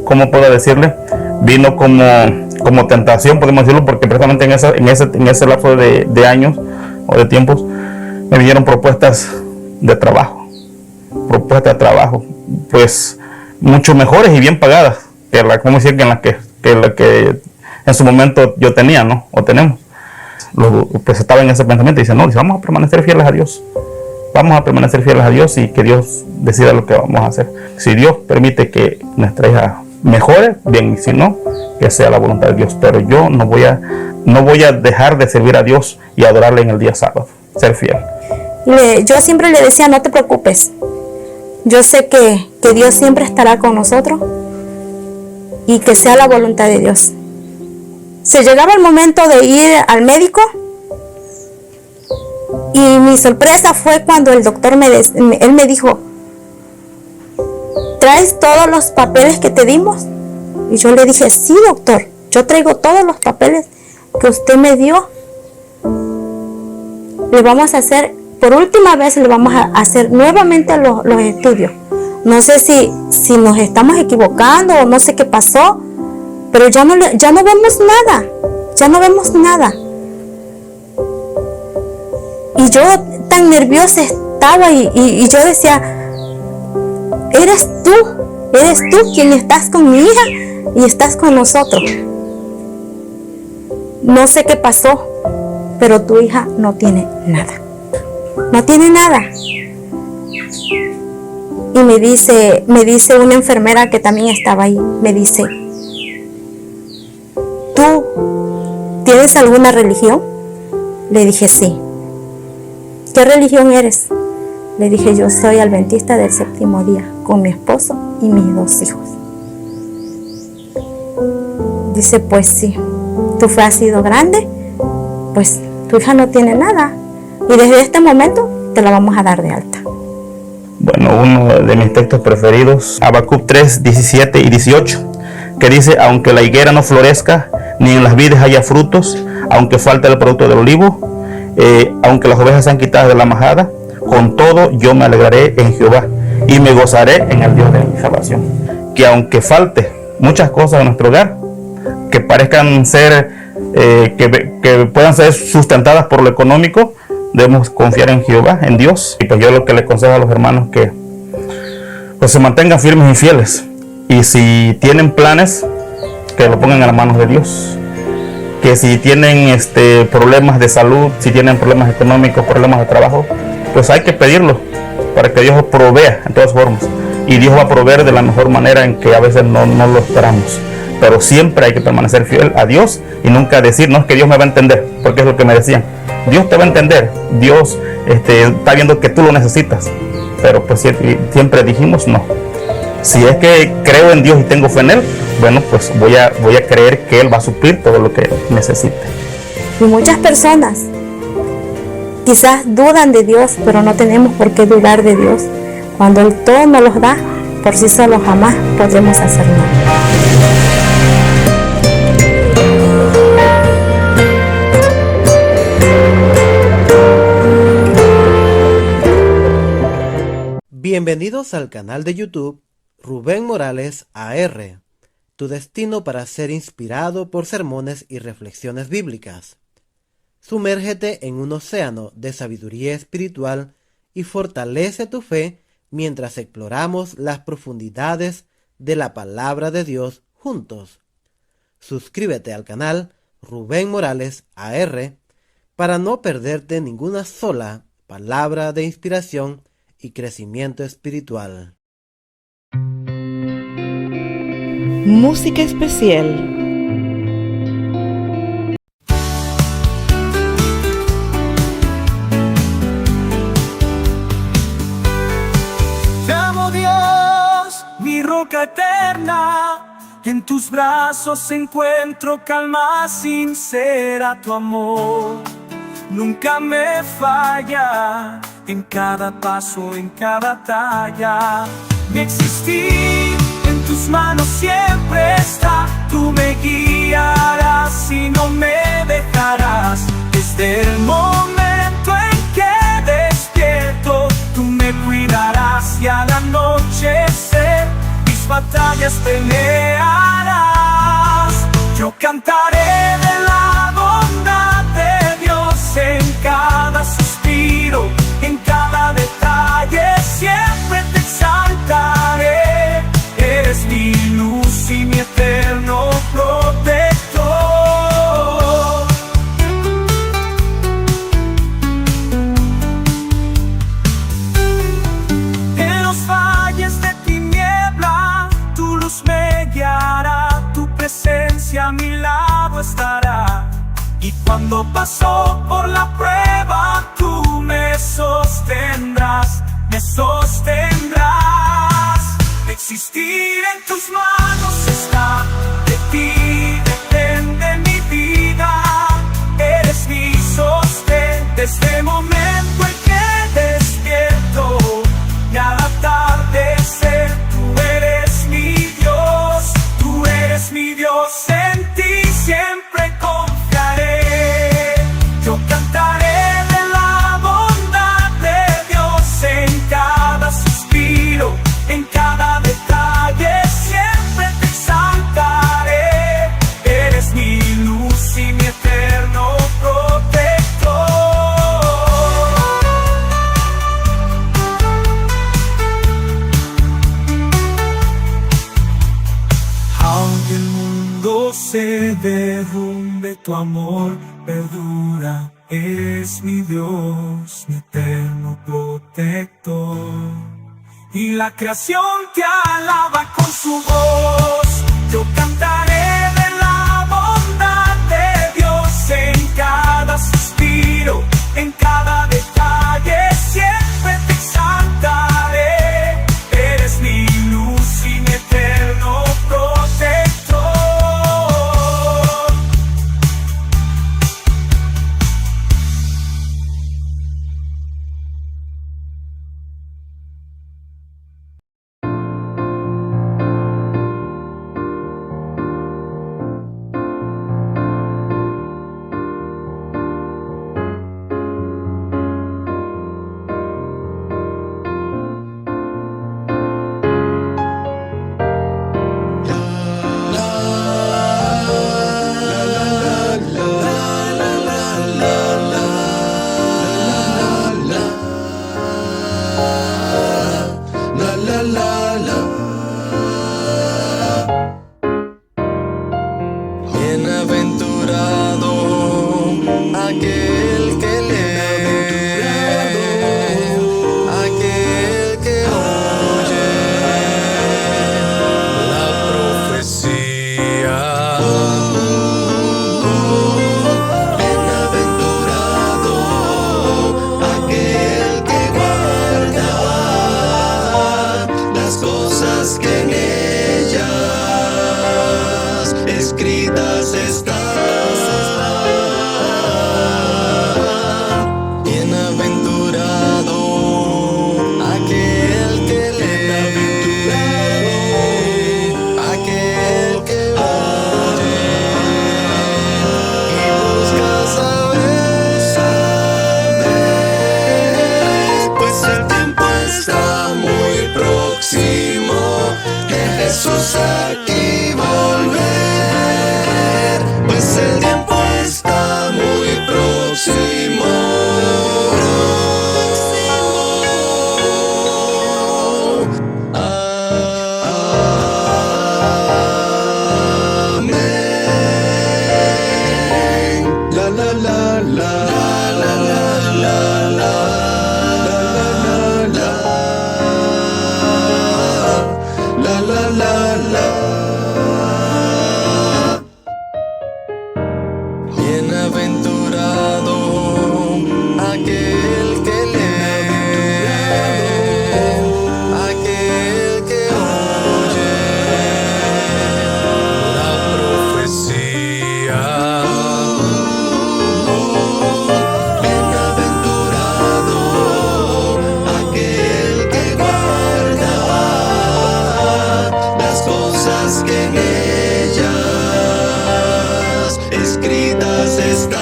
¿cómo puedo decirle? Vino como tentación, podemos decirlo, porque precisamente en ese lapso de años o de tiempos me vinieron propuestas de trabajo, pues mucho mejores y bien pagadas que la que en su momento yo tenía, ¿no? O tenemos. Pues estaba en ese pensamiento y dice, no, vamos a permanecer fieles a Dios. Vamos a permanecer fieles a Dios y que Dios decida lo que vamos a hacer. Si Dios permite que nuestra hija mejore, bien, y si no, que sea la voluntad de Dios. Pero yo no voy a dejar de servir a Dios y adorarle en el día sábado, ser fiel. Yo siempre le decía, no te preocupes. Yo sé que Dios siempre estará con nosotros y que sea la voluntad de Dios. Se llegaba el momento de ir al médico y mi sorpresa fue cuando el doctor él me dijo, ¿traes todos los papeles que te dimos? Y yo le dije, sí, doctor, yo traigo todos los papeles que usted me dio. Le vamos a hacer, por última vez le vamos a hacer nuevamente los estudios. No sé si nos estamos equivocando o no sé qué pasó, pero ya no vemos nada. Y yo tan nerviosa estaba y yo decía, eres tú quien estás con mi hija y estás con nosotros. No sé qué pasó, pero tu hija no tiene nada. Y me dice una enfermera que también estaba ahí, me dice, ¿tú tienes alguna religión? Le dije, sí. ¿Qué religión eres? Le dije, yo soy adventista del séptimo día, con mi esposo y mis 2 hijos. Dice, pues sí, tu fe ha sido grande, pues tu hija no tiene nada. Y desde este momento te la vamos a dar de alta. Bueno, uno de mis textos preferidos, Habacuc 3, 17 y 18, que dice, aunque la higuera no florezca, ni en las vides haya frutos, aunque falte el producto del olivo, aunque las ovejas sean quitadas de la majada, con todo yo me alegraré en Jehová y me gozaré en el Dios de mi salvación. Que aunque falte muchas cosas en nuestro hogar, que parezcan ser, que puedan ser sustentadas por lo económico, debemos confiar en Jehová, en Dios. Y pues yo lo que le aconsejo a los hermanos que pues se mantengan firmes y fieles. Y si tienen planes, que lo pongan en las manos de Dios. Que si tienen problemas de salud, si tienen problemas económicos, problemas de trabajo, pues hay que pedirlo para que Dios provea en todas formas. Y Dios va a proveer de la mejor manera en que a veces no lo esperamos. Pero siempre hay que permanecer fiel a Dios y nunca decir, no, es que Dios me va a entender, porque es lo que me decían. Dios te va a entender, Dios está viendo que tú lo necesitas. Pero pues siempre dijimos no. Si es que creo en Dios y tengo fe en Él, bueno, pues voy a creer que Él va a suplir todo lo que necesite. Y muchas personas quizás dudan de Dios, pero no tenemos por qué dudar de Dios. Cuando Él todo nos los da, por sí solo jamás podremos hacer nada. Bienvenidos al canal de YouTube Rubén Morales AR, tu destino para ser inspirado por sermones y reflexiones bíblicas. Sumérgete en un océano de sabiduría espiritual y fortalece tu fe mientras exploramos las profundidades de la palabra de Dios juntos. Suscríbete al canal Rubén Morales AR para no perderte ninguna sola palabra de inspiración y crecimiento espiritual. Música especial. Te amo, Dios, mi roca eterna, en tus brazos encuentro calma sincera tu amor. nunca me falla. En cada paso, en cada talla, mi existir en tus manos siempre está. Tú me guiarás y no me dejarás. Desde el momento en que despierto, tú me cuidarás y al anochecer mis batallas pelearás. Yo cantaré de la bondad de Dios en cada suspiro, en cada detalle, siempre te exaltaré. Eres mi luz y mi eterno protector. En los valles de tiniebla, tu luz me guiará, tu presencia a mi lado estará. Y cuando paso por la prueba, tú me sostendrás, me sostendrás. Existir en tus manos está, de ti depende mi vida. Eres mi sostén desde el momento en que despierto y al atardecer. Tú eres mi Dios, tú eres mi Dios. En ti siempre confiaré. Yo cantaré de la bondad de Dios en cada suspiro, en cada detalle, siempre te exaltaré. Eres mi luz y mi eterno protector. Aunque el mundo se derrumbe, tu amor perdura. Eres mi Dios, mi eterno protector. Y la creación te alaba con su voz. Yo cantaré de la bondad de Dios en cada suspiro, en cada detalle, siempre te exaltaré. Eres mi luz y mi eterno protector. que en ellas escritas están.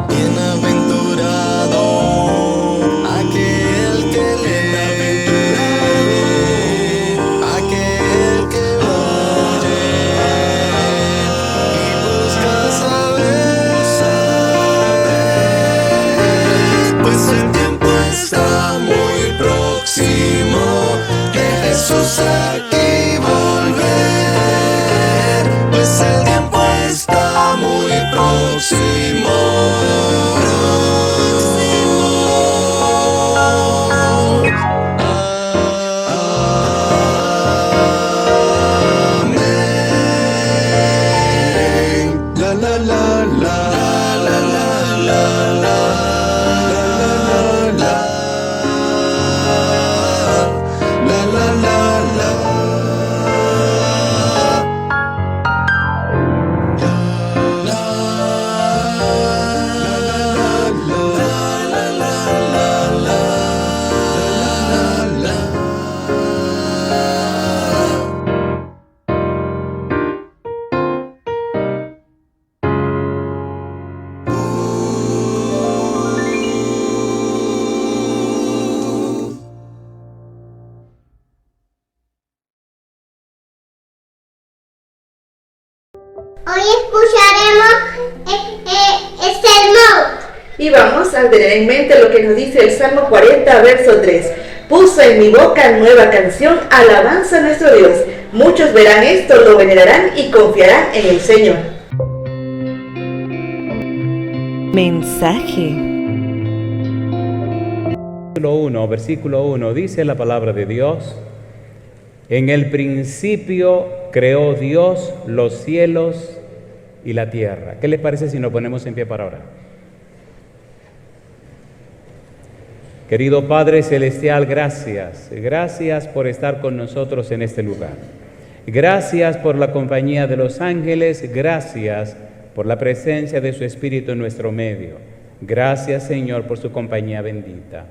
Bienaventurado aquel que lee, aquel que oye y busca saber, pues el tiempo está muy próximo de Jesús aquí volver, pues el tiempo está muy próximo. Hoy escucharemos el sermón. Y vamos a tener en mente lo que nos dice el Salmo 40, verso 3. Puso en mi boca nueva canción, alabanza a nuestro Dios. Muchos verán esto, lo venerarán y confiarán en el Señor. Mensaje. Versículo 1, dice la palabra de Dios: en el principio creó Dios los cielos y la tierra. ¿Qué les parece si nos ponemos en pie para orar? Querido Padre Celestial, gracias. Gracias por estar con nosotros en este lugar. Gracias por la compañía de los ángeles. Gracias por la presencia de su Espíritu en nuestro medio. Gracias, Señor, por su compañía bendita.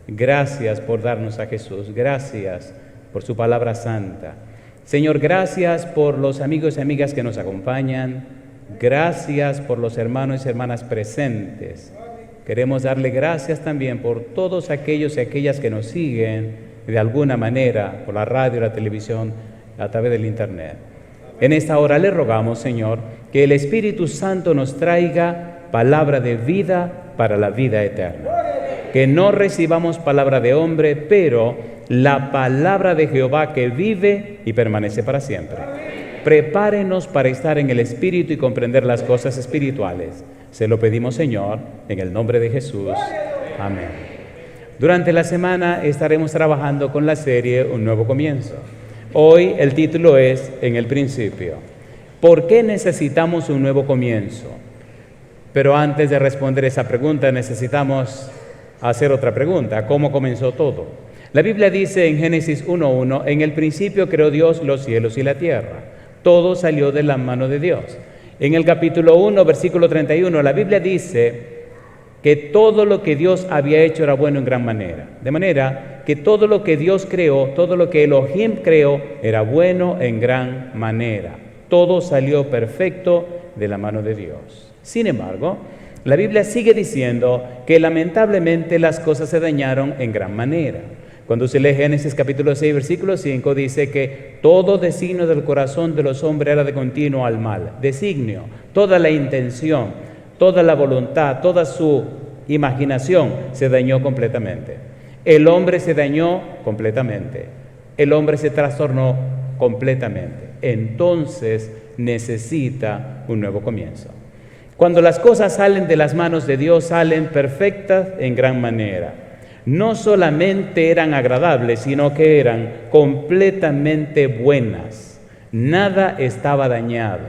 Gracias por darnos a Jesús. Gracias por su palabra santa. Señor, gracias por los amigos y amigas que nos acompañan. Gracias por los hermanos y hermanas presentes. Queremos darle gracias también por todos aquellos y aquellas que nos siguen de alguna manera por la radio, la televisión, a través del internet. En esta hora le rogamos, Señor, que el Espíritu Santo nos traiga palabra de vida para la vida eterna. Que no recibamos palabra de hombre, pero la palabra de Jehová que vive y permanece para siempre. Prepárenos para estar en el Espíritu y comprender las cosas espirituales. Se lo pedimos, Señor, en el nombre de Jesús. Amén. Durante la semana estaremos trabajando con la serie Un Nuevo Comienzo. Hoy el título es En el Principio. ¿Por qué necesitamos un nuevo comienzo? Pero antes de responder esa pregunta necesitamos hacer otra pregunta. ¿Cómo comenzó todo? La Biblia dice en Génesis 1:1, en el principio creó Dios los cielos y la tierra. Todo salió de la mano de Dios. En el capítulo 1, versículo 31, la Biblia dice que todo lo que Dios había hecho era bueno en gran manera. De manera que todo lo que Dios creó, todo lo que Elohim creó, era bueno en gran manera. Todo salió perfecto de la mano de Dios. Sin embargo, la Biblia sigue diciendo que lamentablemente las cosas se dañaron en gran manera. Cuando se lee Génesis capítulo 6, versículo 5, dice que todo designio del corazón de los hombres era de continuo al mal. Designio, toda la intención, toda la voluntad, toda su imaginación se dañó completamente. El hombre se dañó completamente. El hombre se trastornó completamente. Entonces necesita un nuevo comienzo. Cuando las cosas salen de las manos de Dios, salen perfectas en gran manera. No solamente eran agradables, sino que eran completamente buenas. Nada estaba dañado.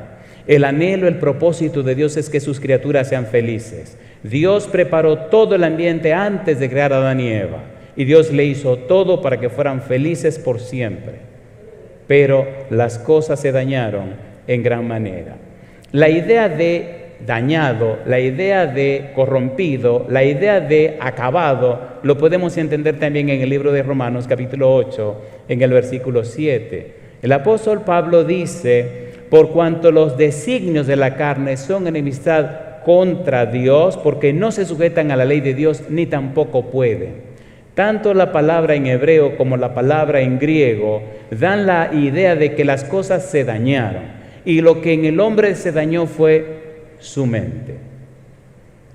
El anhelo, el propósito de Dios es que sus criaturas sean felices. Dios preparó todo el ambiente antes de crear a Adán y Eva. Y Dios le hizo todo para que fueran felices por siempre. Pero las cosas se dañaron en gran manera. La idea de dañado, la idea de corrompido, la idea de acabado, lo podemos entender también en el libro de Romanos capítulo 8, en el versículo 7. El apóstol Pablo dice: por cuanto los designios de la carne son enemistad contra Dios, porque no se sujetan a la ley de Dios, ni tampoco pueden. Tanto la palabra en hebreo como la palabra en griego dan la idea de que las cosas se dañaron, y lo que en el hombre se dañó fue su mente.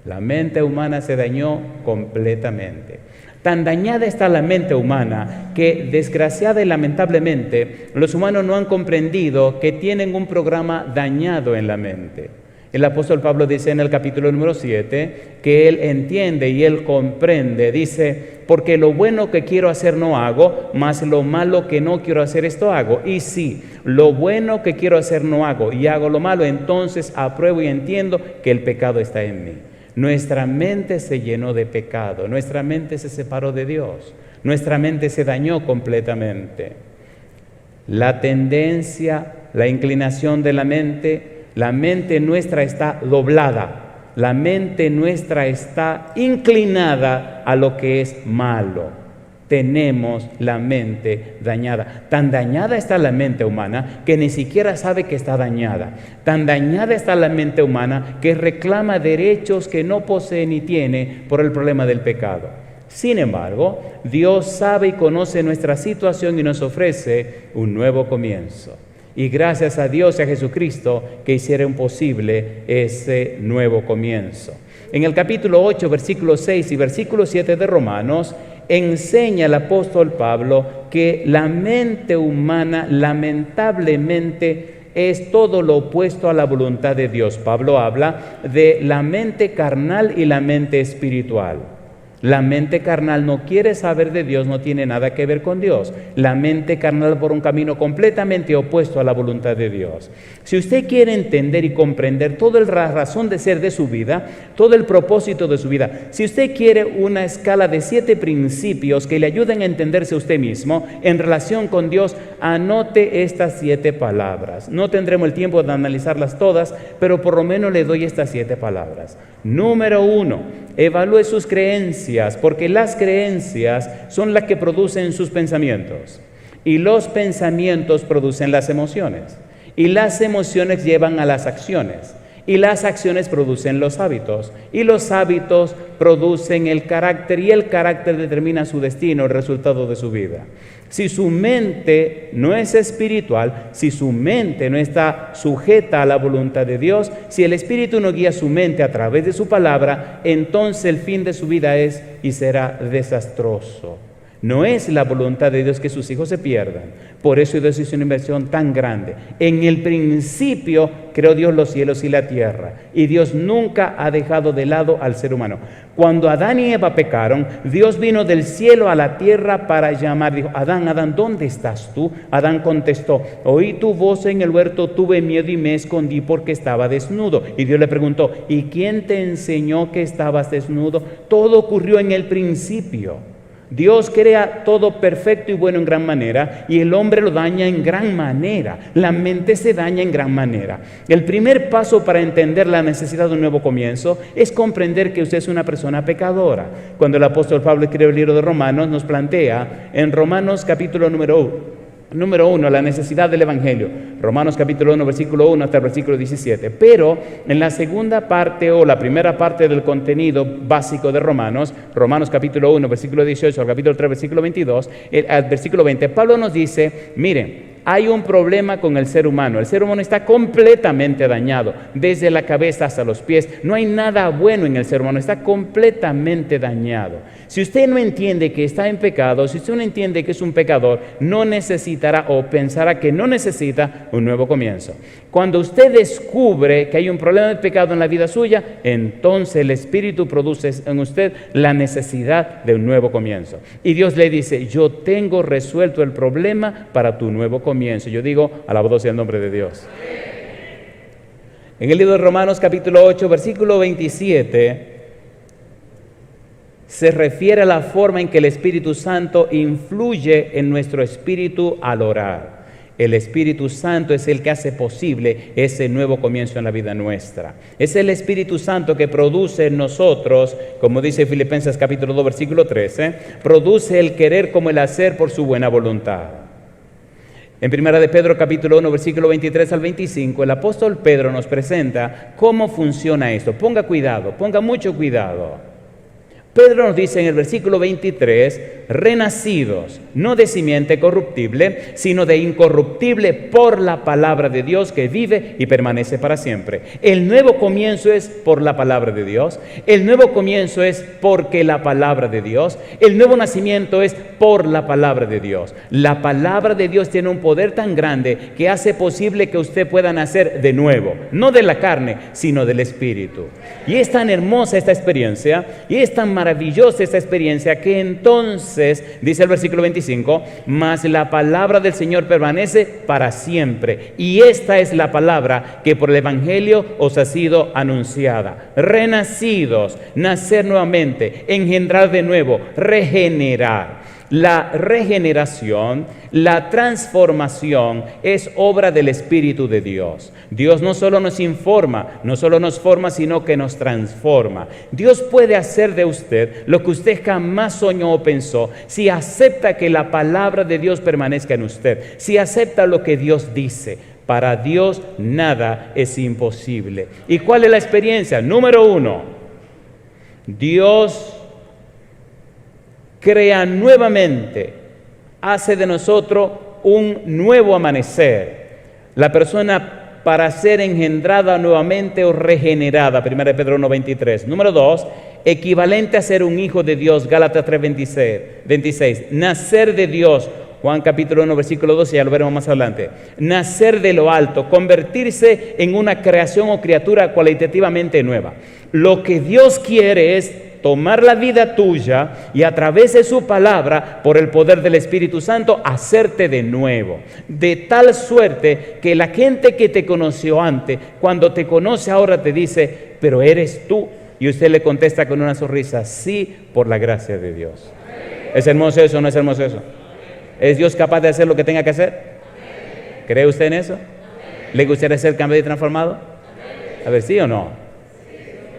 La mente humana se dañó completamente. Tan dañada está la mente humana que, desgraciada y lamentablemente, los humanos no han comprendido que tienen un programa dañado en la mente. El apóstol Pablo dice en el capítulo número 7 que él entiende y él comprende. Dice: porque lo bueno que quiero hacer no hago, mas lo malo que no quiero hacer esto hago. Y si lo bueno que quiero hacer no hago y hago lo malo, entonces apruebo y entiendo que el pecado está en mí. Nuestra mente se llenó de pecado, nuestra mente se separó de Dios, nuestra mente se dañó completamente. La tendencia, la inclinación de la mente nuestra está doblada, la mente nuestra está inclinada a lo que es malo. Tenemos la mente dañada. Tan dañada está la mente humana que ni siquiera sabe que está dañada. Tan dañada está la mente humana que reclama derechos que no posee ni tiene por el problema del pecado. Sin embargo, Dios sabe y conoce nuestra situación y nos ofrece un nuevo comienzo. Y gracias a Dios y a Jesucristo que hicieron posible ese nuevo comienzo. En el capítulo 8, versículo 6 y versículo 7 de Romanos, enseña el apóstol Pablo que la mente humana lamentablemente es todo lo opuesto a la voluntad de Dios. Pablo habla de la mente carnal y la mente espiritual. La mente carnal no quiere saber de Dios, no tiene nada que ver con Dios. La mente carnal por un camino completamente opuesto a la voluntad de Dios. Si usted quiere entender y comprender toda la razón de ser de su vida, todo el propósito de su vida, si usted quiere una escala de 7 principios que le ayuden a entenderse a usted mismo en relación con Dios, anote estas 7 palabras. No tendremos el tiempo de analizarlas todas, pero por lo menos le doy estas 7 palabras. Número 1, evalúe sus creencias, porque las creencias son las que producen sus pensamientos. Y los pensamientos producen las emociones. Y las emociones llevan a las acciones. Y las acciones producen los hábitos. Y los hábitos producen el carácter. Y el carácter determina su destino, el resultado de su vida. Si su mente no es espiritual, si su mente no está sujeta a la voluntad de Dios, si el Espíritu no guía su mente a través de su palabra, entonces el fin de su vida es y será desastroso. No es la voluntad de Dios que sus hijos se pierdan. Por eso Dios hizo una inversión tan grande. En el principio creó Dios los cielos y la tierra. Y Dios nunca ha dejado de lado al ser humano. Cuando Adán y Eva pecaron, Dios vino del cielo a la tierra para llamar. Dijo: Adán, Adán, ¿dónde estás tú? Adán contestó: oí tu voz en el huerto, tuve miedo y me escondí porque estaba desnudo. Y Dios le preguntó: ¿y quién te enseñó que estabas desnudo? Todo ocurrió en el principio. Dios crea todo perfecto y bueno en gran manera, y el hombre lo daña en gran manera. La mente se daña en gran manera. El primer paso para entender la necesidad de un nuevo comienzo es comprender que usted es una persona pecadora. Cuando el apóstol Pablo escribe el libro de Romanos, nos plantea en Romanos capítulo número 1, la necesidad del Evangelio. Romanos capítulo 1, versículo 1 hasta el versículo 17. Pero en la segunda parte o la primera parte del contenido básico de Romanos capítulo 1, versículo 18 al capítulo 3, versículo 22, al versículo 20, Pablo nos dice: miren, hay un problema con el ser humano. El ser humano está completamente dañado, desde la cabeza hasta los pies. No hay nada bueno en el ser humano, está completamente dañado. Si usted no entiende que está en pecado, si usted no entiende que es un pecador, no necesitará o pensará que no necesita un nuevo comienzo. Cuando usted descubre que hay un problema de pecado en la vida suya, entonces el Espíritu produce en usted la necesidad de un nuevo comienzo. Y Dios le dice: yo tengo resuelto el problema para tu nuevo comienzo. Yo digo: alabado sea el nombre de Dios. En el libro de Romanos capítulo 8, versículo 27, se refiere a la forma en que el Espíritu Santo influye en nuestro espíritu al orar. El Espíritu Santo es el que hace posible ese nuevo comienzo en la vida nuestra. Es el Espíritu Santo que produce en nosotros, como dice Filipenses capítulo 2, versículo 13, produce el querer como el hacer por su buena voluntad. En 1 de Pedro capítulo 1, versículo 23 al 25, el apóstol Pedro nos presenta cómo funciona esto. Ponga cuidado, ponga mucho cuidado. Pedro nos dice en el versículo 23, renacidos, no de simiente corruptible, sino de incorruptible por la palabra de Dios que vive y permanece para siempre. El nuevo comienzo es por la palabra de Dios. El nuevo comienzo es porque la palabra de Dios. El nuevo nacimiento es por la palabra de Dios. La palabra de Dios tiene un poder tan grande que hace posible que usted pueda nacer de nuevo, no de la carne, sino del Espíritu. Y es tan hermosa esta experiencia, y es tan maravillosa esta experiencia, que entonces, dice el versículo 25, mas la palabra del Señor permanece para siempre. Y esta es la palabra que por el Evangelio os ha sido anunciada. Renacidos, nacer nuevamente, engendrar de nuevo, regenerar. La regeneración, la transformación es obra del Espíritu de Dios. Dios no solo nos informa, no solo nos forma, sino que nos transforma. Dios puede hacer de usted lo que usted jamás soñó o pensó si acepta que la palabra de Dios permanezca en usted, si acepta lo que Dios dice. Para Dios nada es imposible. ¿Y cuál es la experiencia? Número 1, Dios crea nuevamente, hace de nosotros un nuevo amanecer. La persona para ser engendrada nuevamente o regenerada, 1 Pedro 1:23. Número 2, equivalente a ser un hijo de Dios, Gálatas 3:26. Nacer de Dios, Juan capítulo 1, versículo 12, ya lo veremos más adelante. Nacer de lo alto, convertirse en una creación o criatura cualitativamente nueva. Lo que Dios quiere es tomar la vida tuya y a través de su palabra, por el poder del Espíritu Santo, hacerte de nuevo. De tal suerte que la gente que te conoció antes, cuando te conoce ahora te dice, pero eres tú. Y usted le contesta con una sonrisa, sí, por la gracia de Dios. ¿Es hermoso eso o no es hermoso eso? ¿Es Dios capaz de hacer lo que tenga que hacer? ¿Cree usted en eso? ¿Le gustaría ser cambiado y transformado? A ver, ¿sí o no?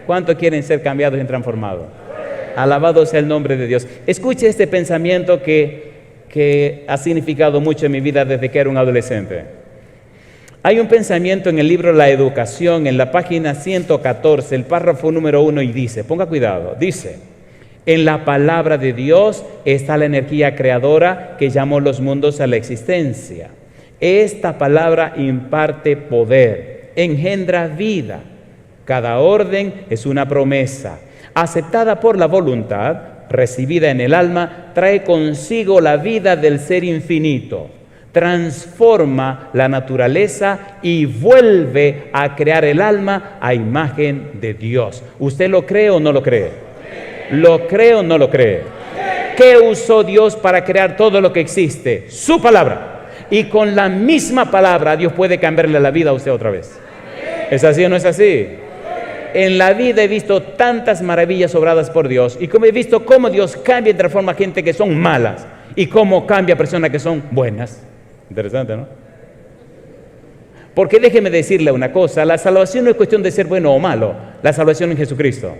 ¿Cuántos quieren ser cambiados y transformados? Alabado sea el nombre de Dios. Escuche este pensamiento que ha significado mucho en mi vida desde que era un adolescente. Hay un pensamiento en el libro La Educación, en la página 114, el párrafo número 1, y dice, ponga cuidado, dice, en la palabra de Dios está la energía creadora que llamó los mundos a la existencia. Esta palabra imparte poder, engendra vida. Cada orden es una promesa, aceptada por la voluntad, recibida en el alma, trae consigo la vida del ser infinito, transforma la naturaleza y vuelve a crear el alma a imagen de Dios. ¿Usted lo cree o no lo cree? ¿Lo cree o no lo cree? ¿Qué usó Dios para crear todo lo que existe? Su palabra. Y con la misma palabra Dios puede cambiarle la vida a usted otra vez. ¿Es así o no es así? En la vida he visto tantas maravillas obradas por Dios y como he visto cómo Dios cambia y transforma gente que son malas y cómo cambia personas que son buenas. Interesante, ¿no? Porque déjeme decirle una cosa, la salvación no es cuestión de ser bueno o malo, la salvación en Jesucristo.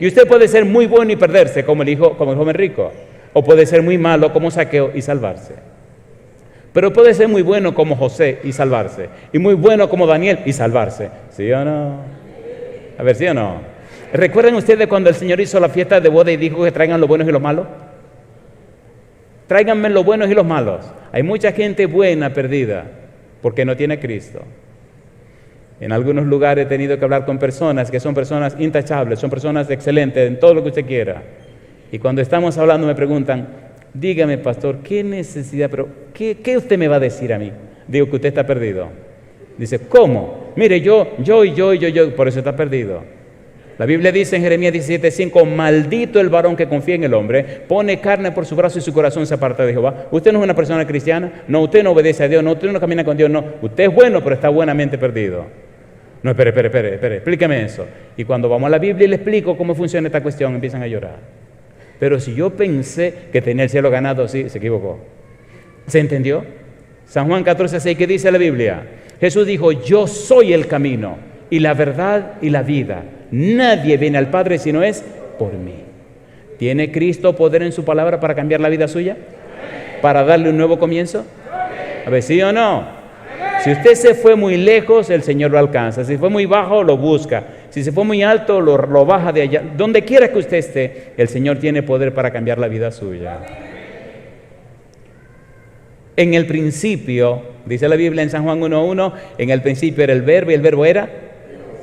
Y usted puede ser muy bueno y perderse como el joven rico, o puede ser muy malo como Zaqueo y salvarse. Pero puede ser muy bueno como José y salvarse, y muy bueno como Daniel y salvarse. ¿Sí o no? A ver, ¿sí o no? ¿Recuerdan ustedes cuando el Señor hizo la fiesta de boda y dijo que traigan los buenos y los malos? Tráiganme los buenos y los malos. Hay mucha gente buena perdida porque no tiene a Cristo. En algunos lugares he tenido que hablar con personas que son personas intachables, son personas excelentes en todo lo que usted quiera. Y cuando estamos hablando me preguntan, dígame, pastor, ¿qué necesidad, pero qué usted me va a decir a mí? Digo que usted está perdido. Dice, ¿cómo? Mire, yo, por eso está perdido. La Biblia dice en Jeremías 17:5, maldito el varón que confía en el hombre, pone carne por su brazo y su corazón se aparta de Jehová. Usted no es una persona cristiana, no, usted no obedece a Dios, no, usted no camina con Dios, no. Usted es bueno, pero está buenamente perdido. No, espere, explíqueme eso. Y cuando vamos a la Biblia y le explico cómo funciona esta cuestión, empiezan a llorar. Pero si yo pensé que tenía el cielo ganado, sí, se equivocó. ¿Se entendió? San Juan 14:6, ¿qué dice la Biblia? Jesús dijo, yo soy el camino y la verdad y la vida. Nadie viene al Padre si no es por mí. ¿Tiene Cristo poder en su palabra para cambiar la vida suya? ¿Para darle un nuevo comienzo? A ver, ¿sí o no? Si usted se fue muy lejos, el Señor lo alcanza. Si fue muy bajo, lo busca. Si se fue muy alto, lo baja de allá. Donde quiera que usted esté, el Señor tiene poder para cambiar la vida suya. En el principio, dice la Biblia en San Juan 1:1, en el principio era el verbo y el verbo era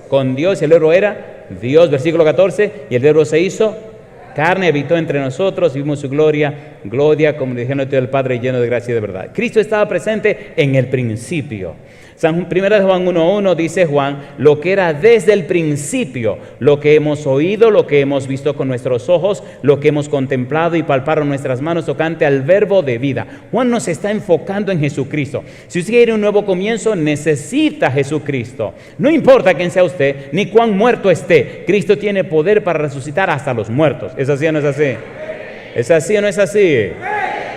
con Dios y el verbo era Dios, versículo 14, y el verbo se hizo carne, habitó entre nosotros y vimos su gloria, como dijeron del Padre lleno de gracia y de verdad. Cristo estaba presente en el principio. Primera de Juan 1:1 dice Juan, lo que era desde el principio, lo que hemos oído, lo que hemos visto con nuestros ojos, lo que hemos contemplado y palparon nuestras manos tocante al verbo de vida. Juan nos está enfocando en Jesucristo. Si usted quiere un nuevo comienzo, necesita a Jesucristo. No importa quién sea usted, ni cuán muerto esté, Cristo tiene poder para resucitar hasta los muertos. ¿Es así o no es así? ¿Es así o no es así?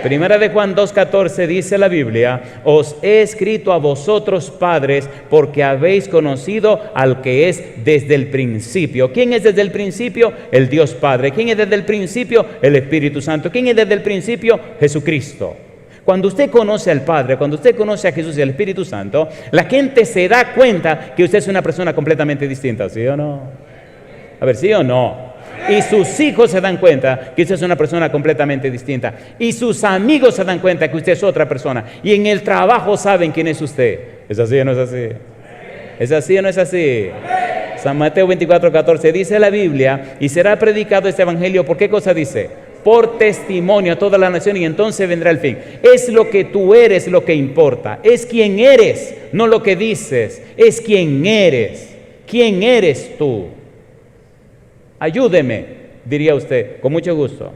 Primera de Juan 2:14 dice la Biblia, os he escrito a vosotros padres porque habéis conocido al que es desde el principio. ¿Quién es desde el principio? El Dios Padre. ¿Quién es desde el principio? El Espíritu Santo. ¿Quién es desde el principio? Jesucristo. Cuando usted conoce al Padre, cuando usted conoce a Jesús y al Espíritu Santo, la gente se da cuenta que usted es una persona completamente distinta, ¿sí o no? A ver, ¿sí o no? Y sus hijos se dan cuenta que usted es una persona completamente distinta. Y sus amigos se dan cuenta que usted es otra persona. Y en el trabajo saben quién es usted. ¿Es así o no es así? ¿Es así o no es así? San Mateo 24:14 dice la Biblia, y será predicado este evangelio, ¿por qué cosa dice? Por testimonio a toda la nación y entonces vendrá el fin. Es lo que tú eres lo que importa. Es quién eres, no lo que dices. Es quién eres. ¿Quién eres tú? Ayúdeme, diría usted, con mucho gusto.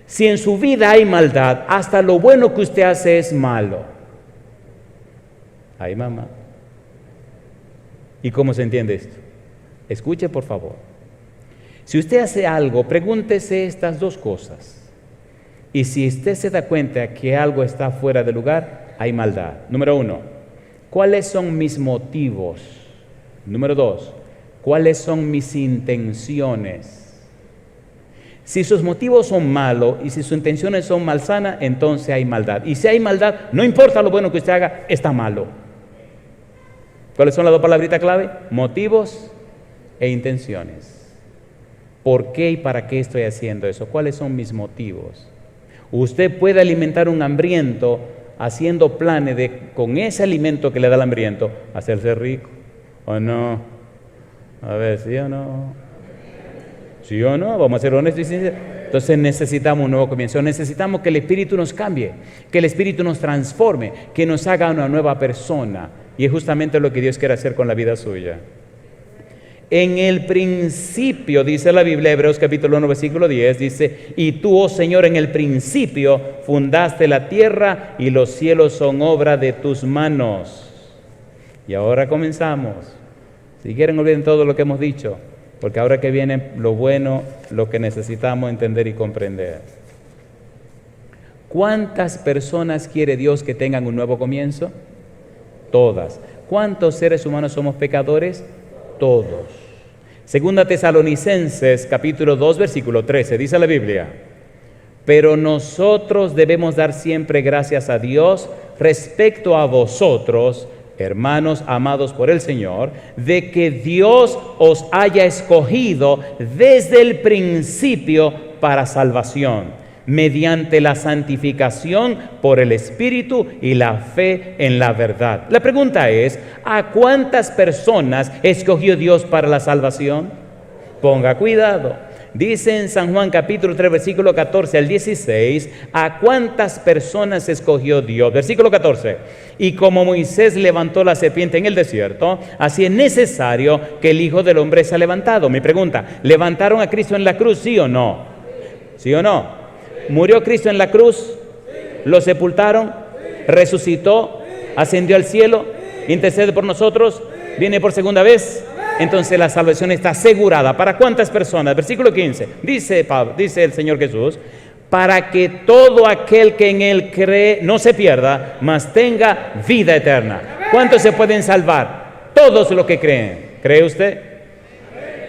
Si en su vida hay maldad, hasta lo bueno que usted hace es malo. Ay, mamá. ¿Y cómo se entiende esto? Escuche, por favor. Si usted hace algo, pregúntese estas dos cosas. Y si usted se da cuenta que algo está fuera de lugar, hay maldad. Número 1, ¿cuáles son mis motivos? Número 2, ¿cuáles son mis intenciones? Si sus motivos son malos y si sus intenciones son malsanas, entonces hay maldad. Y si hay maldad, no importa lo bueno que usted haga, está malo. ¿Cuáles son las dos palabritas clave? Motivos e intenciones. ¿Por qué y para qué estoy haciendo eso? ¿Cuáles son mis motivos? Usted puede alimentar un hambriento haciendo planes de, con ese alimento que le da el hambriento, hacerse rico. ¿O no? A ver, ¿sí o no? ¿Sí o no? Vamos a ser honestos y sinceros. Entonces necesitamos un nuevo comienzo. Necesitamos que el Espíritu nos cambie, que el Espíritu nos transforme, que nos haga una nueva persona. Y es justamente lo que Dios quiere hacer con la vida suya. En el principio, dice la Biblia, Hebreos capítulo 1, versículo 10, dice, y tú, oh Señor, en el principio fundaste la tierra y los cielos son obra de tus manos. Y ahora comenzamos. Si quieren, olviden todo lo que hemos dicho, porque ahora que viene lo bueno, lo que necesitamos entender y comprender. ¿Cuántas personas quiere Dios que tengan un nuevo comienzo? Todas. ¿Cuántos seres humanos somos pecadores? Todos. Segunda Tesalonicenses, capítulo 2, versículo 13, dice la Biblia, pero nosotros debemos dar siempre gracias a Dios respecto a vosotros, hermanos amados por el Señor, de que Dios os haya escogido desde el principio para salvación, mediante la santificación por el Espíritu y la fe en la verdad. La pregunta es, ¿a cuántas personas escogió Dios para la salvación? Ponga cuidado. Dice en San Juan capítulo 3, versículo 14 al 16, ¿a cuántas personas escogió Dios? Versículo 14, y como Moisés levantó la serpiente en el desierto, así es necesario que el Hijo del Hombre sea levantado. Mi pregunta, ¿levantaron a Cristo en la cruz, sí o no? ¿Sí o no? ¿Murió Cristo en la cruz? ¿Lo sepultaron? ¿Resucitó? ¿Ascendió al cielo? ¿Intercede por nosotros? ¿Viene por segunda vez? Entonces la salvación está asegurada. ¿Para cuántas personas? Versículo 15. Dice el Señor Jesús, para que todo aquel que en Él cree no se pierda, mas tenga vida eterna. ¿Cuántos se pueden salvar? Todos los que creen. ¿Cree usted?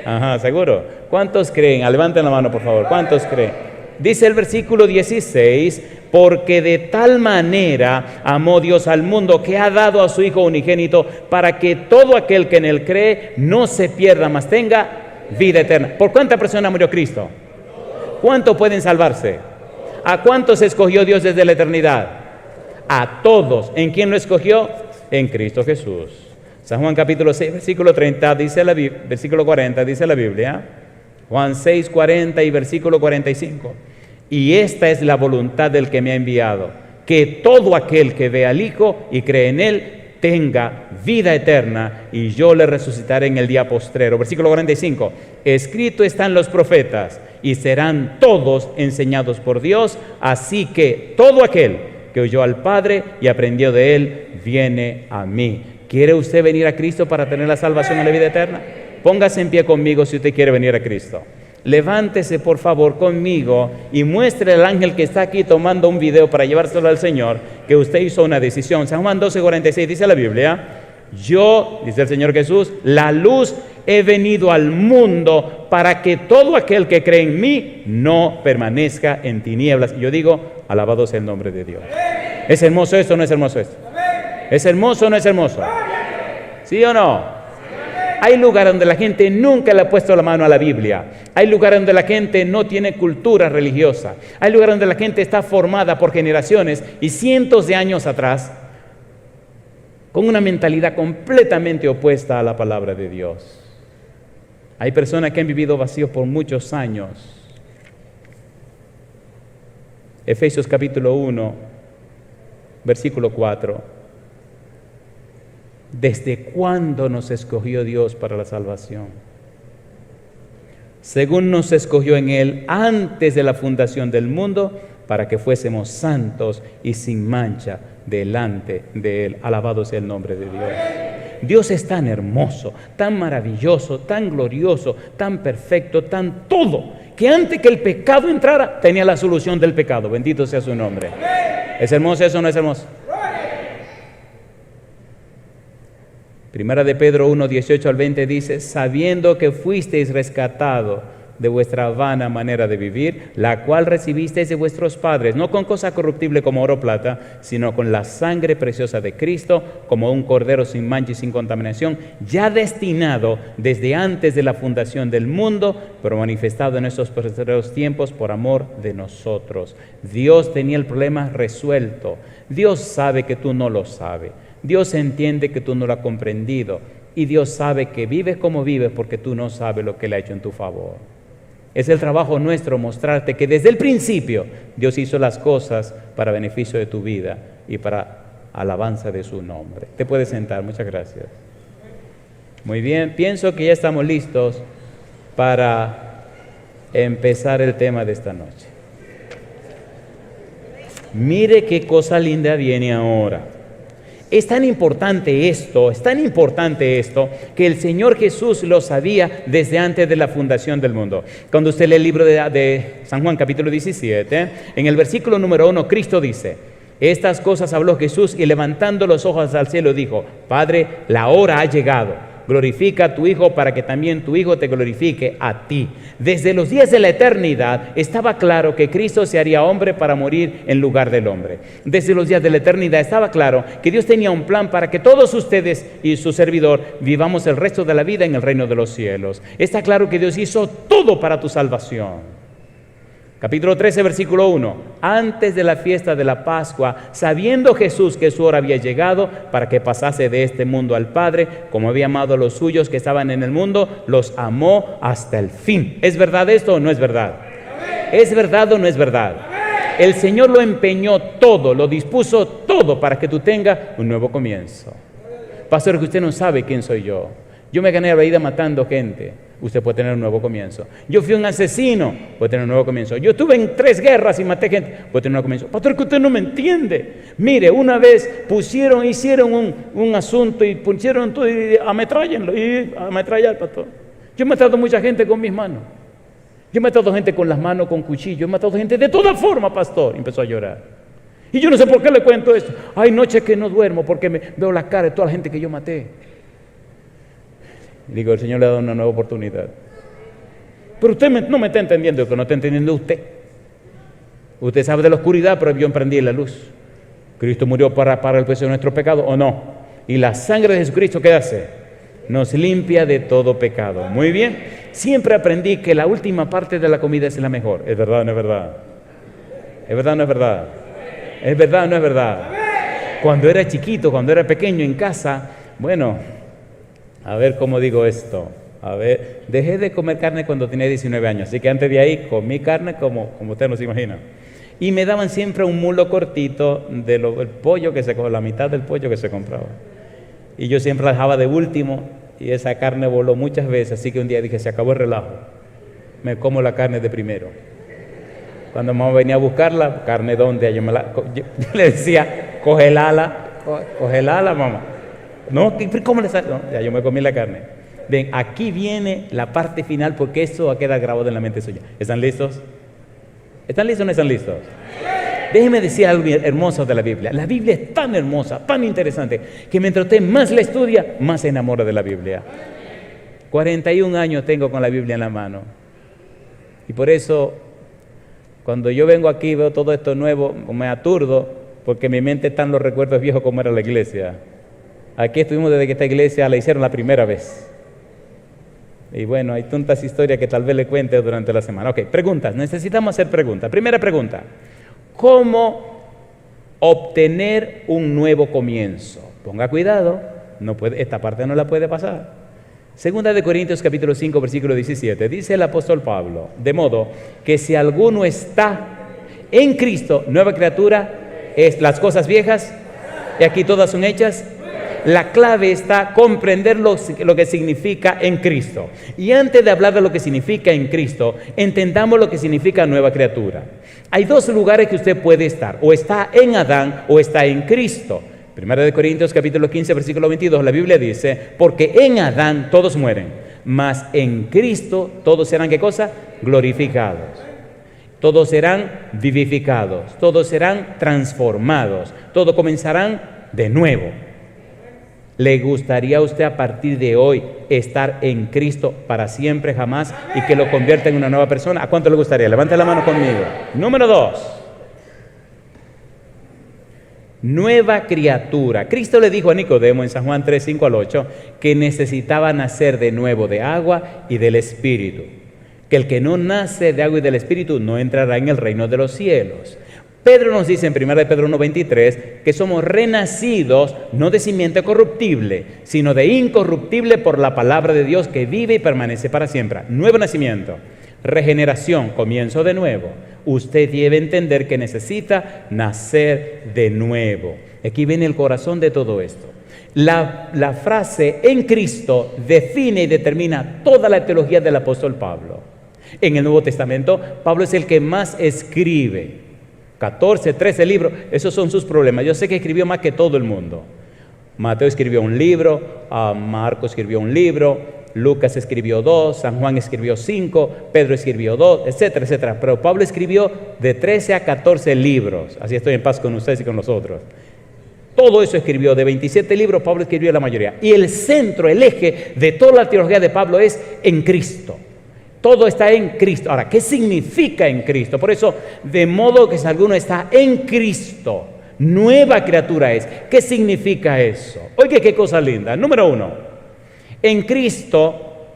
Ajá, ¿seguro? ¿Cuántos creen? Levanten la mano, por favor. ¿Cuántos creen? Dice el versículo 16, porque de tal manera amó Dios al mundo que ha dado a su Hijo unigénito para que todo aquel que en Él cree no se pierda, mas tenga vida eterna. ¿Por cuánta persona murió Cristo? ¿Cuántos pueden salvarse? ¿A cuántos escogió Dios desde la eternidad? A todos. ¿En quién lo escogió? En Cristo Jesús. San Juan capítulo 6, versículo 30, versículo 40, dice la Biblia. Juan 6, 40 y versículo 45. Y esta es la voluntad del que me ha enviado, que todo aquel que ve al Hijo y cree en Él tenga vida eterna, y yo le resucitaré en el día postrero. Versículo 45. Escrito están los profetas, y serán todos enseñados por Dios, así que todo aquel que oyó al Padre y aprendió de Él, viene a mí. ¿Quiere usted venir a Cristo para tener la salvación y la vida eterna? Póngase en pie conmigo si usted quiere venir a Cristo. Levántese por favor conmigo y muestre al ángel que está aquí tomando un video para llevárselo al Señor, que usted hizo una decisión. San Juan 12:46 dice la Biblia: yo, dice el Señor Jesús, la luz he venido al mundo para que todo aquel que cree en mí no permanezca en tinieblas. Y yo digo, alabado sea el nombre de Dios. ¿Es hermoso esto o no es hermoso esto? ¿Es hermoso o no es hermoso? ¿Sí o no? Hay lugares donde la gente nunca le ha puesto la mano a la Biblia. Hay lugares donde la gente no tiene cultura religiosa. Hay lugares donde la gente está formada por generaciones y cientos de años atrás con una mentalidad completamente opuesta a la palabra de Dios. Hay personas que han vivido vacíos por muchos años. Efesios capítulo 1, versículo 4. ¿Desde cuándo nos escogió Dios para la salvación? Según nos escogió en Él antes de la fundación del mundo, para que fuésemos santos y sin mancha delante de Él. Alabado sea el nombre de Dios. Dios es tan hermoso, tan maravilloso, tan glorioso, tan perfecto, tan todo, que antes que el pecado entrara, tenía la solución del pecado. Bendito sea su nombre. ¿Es hermoso eso o no es hermoso? Primera de Pedro 1, 18 al 20 dice: sabiendo que fuisteis rescatados de vuestra vana manera de vivir, la cual recibisteis de vuestros padres, no con cosa corruptible como oro o plata, sino con la sangre preciosa de Cristo, como un cordero sin mancha y sin contaminación, ya destinado desde antes de la fundación del mundo, pero manifestado en estos postreros tiempos por amor de nosotros. Dios tenía el problema resuelto. Dios sabe que tú no lo sabes. Dios entiende que tú no lo has comprendido, y Dios sabe que vives como vives porque tú no sabes lo que Él ha hecho en tu favor. Es el trabajo nuestro mostrarte que desde el principio Dios hizo las cosas para beneficio de tu vida y para alabanza de su nombre. Te puedes sentar, muchas gracias. Muy bien, pienso que ya estamos listos para empezar el tema de esta noche. Mire qué cosa linda viene ahora. Es tan importante esto, que el Señor Jesús lo sabía desde antes de la fundación del mundo. Cuando usted lee el libro de San Juan capítulo 17, en el versículo número 1, Cristo dice: estas cosas habló Jesús y levantando los ojos al cielo dijo: Padre, la hora ha llegado. Glorifica a tu Hijo para que también tu Hijo te glorifique a ti. Desde los días de la eternidad estaba claro que Cristo se haría hombre para morir en lugar del hombre. Desde los días de la eternidad estaba claro que Dios tenía un plan para que todos ustedes y su servidor vivamos el resto de la vida en el reino de los cielos. Está claro que Dios hizo todo para tu salvación. Capítulo 13, versículo 1. Antes de la fiesta de la Pascua, sabiendo Jesús que su hora había llegado para que pasase de este mundo al Padre, como había amado a los suyos que estaban en el mundo, los amó hasta el fin. ¿Es verdad esto o no es verdad? ¿Es verdad o no es verdad? El Señor lo empeñó todo, lo dispuso todo para que tú tengas un nuevo comienzo. Pastor, que usted no sabe quién soy yo. Yo me gané la vida matando gente. Usted puede tener un nuevo comienzo. Yo fui un asesino, puede tener un nuevo comienzo. Yo estuve en 3 guerras y maté gente, puede tener un nuevo comienzo. Pastor, que usted no me entiende. Mire, una vez hicieron un asunto y pusieron todo y ametrállenlo y ametrallar, pastor. Yo he matado mucha gente con mis manos. Yo he matado gente con las manos, con cuchillo, he matado gente de toda forma, pastor. Y empezó a llorar. Y yo no sé por qué le cuento esto. Hay noches que no duermo porque veo la cara de toda la gente que yo maté. Digo, el Señor le ha dado una nueva oportunidad. Pero usted no me está entendiendo, que no está entendiendo usted. Usted sabe de la oscuridad, pero yo emprendí la luz. Cristo murió para el precio de nuestro pecado, ¿o no? Y la sangre de Jesucristo, ¿qué hace? Nos limpia de todo pecado. Muy bien. Siempre aprendí que la última parte de la comida es la mejor. ¿Es verdad o no es verdad? ¿Es verdad o no es verdad? ¿Es verdad o no es verdad? Cuando era chiquito, cuando era pequeño en casa, bueno, a ver cómo digo esto. A ver, dejé de comer carne cuando tenía 19 años, así que antes de ahí comí carne como usted no se imagina. Y me daban siempre un mulo cortito del pollo que la mitad del pollo que se compraba. Y yo siempre la dejaba de último y esa carne voló muchas veces, así que un día dije, se acabó el relajo, me como la carne de primero. Cuando mamá venía a buscarla, ¿carne dónde? Yo le decía, coge el ala, mamá. No, ¿cómo le sale? No, ya yo me comí la carne. Ven, aquí viene la parte final porque eso va a quedar grabado en la mente suya. ¿Están listos? ¿Están listos o no están listos? Déjenme decir algo hermoso de la Biblia. La Biblia es tan hermosa, tan interesante, que mientras usted más la estudia, más se enamora de la Biblia. 41 años tengo con la Biblia en la mano. Y por eso, cuando yo vengo aquí y veo todo esto nuevo, me aturdo, porque en mi mente están los recuerdos viejos como era la iglesia. Aquí estuvimos desde que esta iglesia la hicieron la primera vez. Y bueno, hay tantas historias que tal vez le cuente durante la semana. Ok, preguntas. Necesitamos hacer preguntas. Primera pregunta. ¿Cómo obtener un nuevo comienzo? Ponga cuidado, esta parte no la puede pasar. Segunda de Corintios capítulo 5, versículo 17. Dice el apóstol Pablo, de modo que si alguno está en Cristo, nueva criatura, es las cosas viejas, y aquí todas son hechas. La clave está comprender lo que significa en Cristo. Y antes de hablar de lo que significa en Cristo, entendamos lo que significa nueva criatura. Hay dos lugares que usted puede estar, o está en Adán o está en Cristo. Primera de Corintios capítulo 15, versículo 22, la Biblia dice, porque en Adán todos mueren, mas en Cristo todos serán, ¿qué cosa? Glorificados. Todos serán vivificados, todos serán transformados, todos comenzarán de nuevo. ¿Le gustaría a usted a partir de hoy estar en Cristo para siempre, jamás, y que lo convierta en una nueva persona? ¿A cuánto le gustaría? Levante la mano conmigo. Número 2. Nueva criatura. Cristo le dijo a Nicodemo en San Juan 3, 5 al 8 que necesitaba nacer de nuevo de agua y del Espíritu. Que el que no nace de agua y del Espíritu no entrará en el reino de los cielos. Pedro nos dice en 1 Pedro 1:23 que somos renacidos no de simiente corruptible, sino de incorruptible por la palabra de Dios que vive y permanece para siempre. Nuevo nacimiento, regeneración, comienzo de nuevo. Usted debe entender que necesita nacer de nuevo. Aquí viene el corazón de todo esto. La frase en Cristo define y determina toda la teología del apóstol Pablo. En el Nuevo Testamento, Pablo es el que más escribe. 14, 13 libros, esos son sus problemas. Yo sé que escribió más que todo el mundo. Mateo escribió un libro, Marco escribió un libro, Lucas escribió 2, San Juan escribió 5, Pedro escribió 2, etcétera, etcétera. Pero Pablo escribió de 13 a 14 libros. Así estoy en paz con ustedes y con nosotros. Todo eso escribió. De 27 libros, Pablo escribió la mayoría. Y el centro, el eje de toda la teología de Pablo es en Cristo. Todo está en Cristo. Ahora, ¿qué significa en Cristo? Por eso, de modo que si alguno está en Cristo, nueva criatura es. ¿Qué significa eso? Oiga, qué cosa linda. Número 1, en Cristo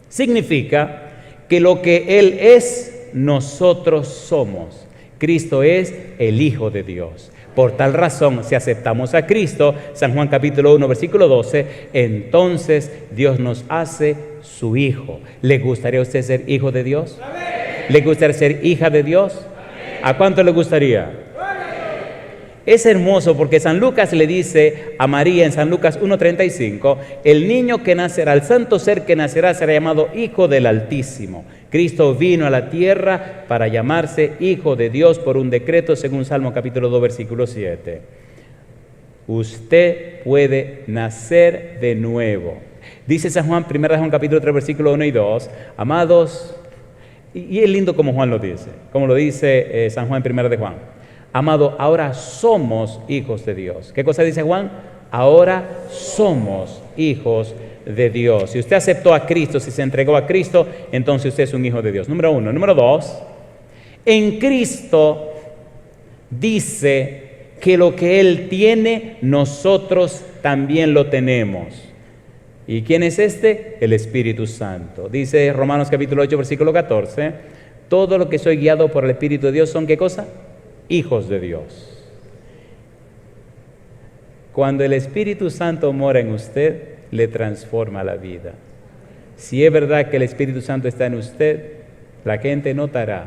significa que lo que Él es, nosotros somos. Cristo es el Hijo de Dios. Por tal razón, si aceptamos a Cristo, San Juan capítulo 1, versículo 12, entonces Dios nos hace su Hijo. ¿Le gustaría a usted ser hijo de Dios? ¿Le gustaría ser hija de Dios? ¿A cuánto le gustaría? Es hermoso porque San Lucas le dice a María en San Lucas 1:35, el niño que nacerá, el santo ser que nacerá será llamado Hijo del Altísimo. Cristo vino a la tierra para llamarse Hijo de Dios por un decreto según Salmo capítulo 2 versículo 7. Usted puede nacer de nuevo. Dice San Juan, 1 Juan capítulo 3 versículo 1 y 2, amados, Y es lindo como Juan lo dice, como lo dice San Juan en 1 de Juan. Amado, ahora somos hijos de Dios. ¿Qué cosa dice Juan? Ahora somos hijos de Dios. Si usted aceptó a Cristo, si se entregó a Cristo, entonces usted es un hijo de Dios. Número 1. Número 2, en Cristo dice que lo que Él tiene, nosotros también lo tenemos. ¿Y quién es este? El Espíritu Santo. Dice Romanos capítulo 8, versículo 14, todo lo que soy guiado por el Espíritu de Dios son, ¿qué cosa? Hijos de Dios. Cuando el Espíritu Santo mora en usted, le transforma la vida. Si es verdad que el Espíritu Santo está en usted, la gente notará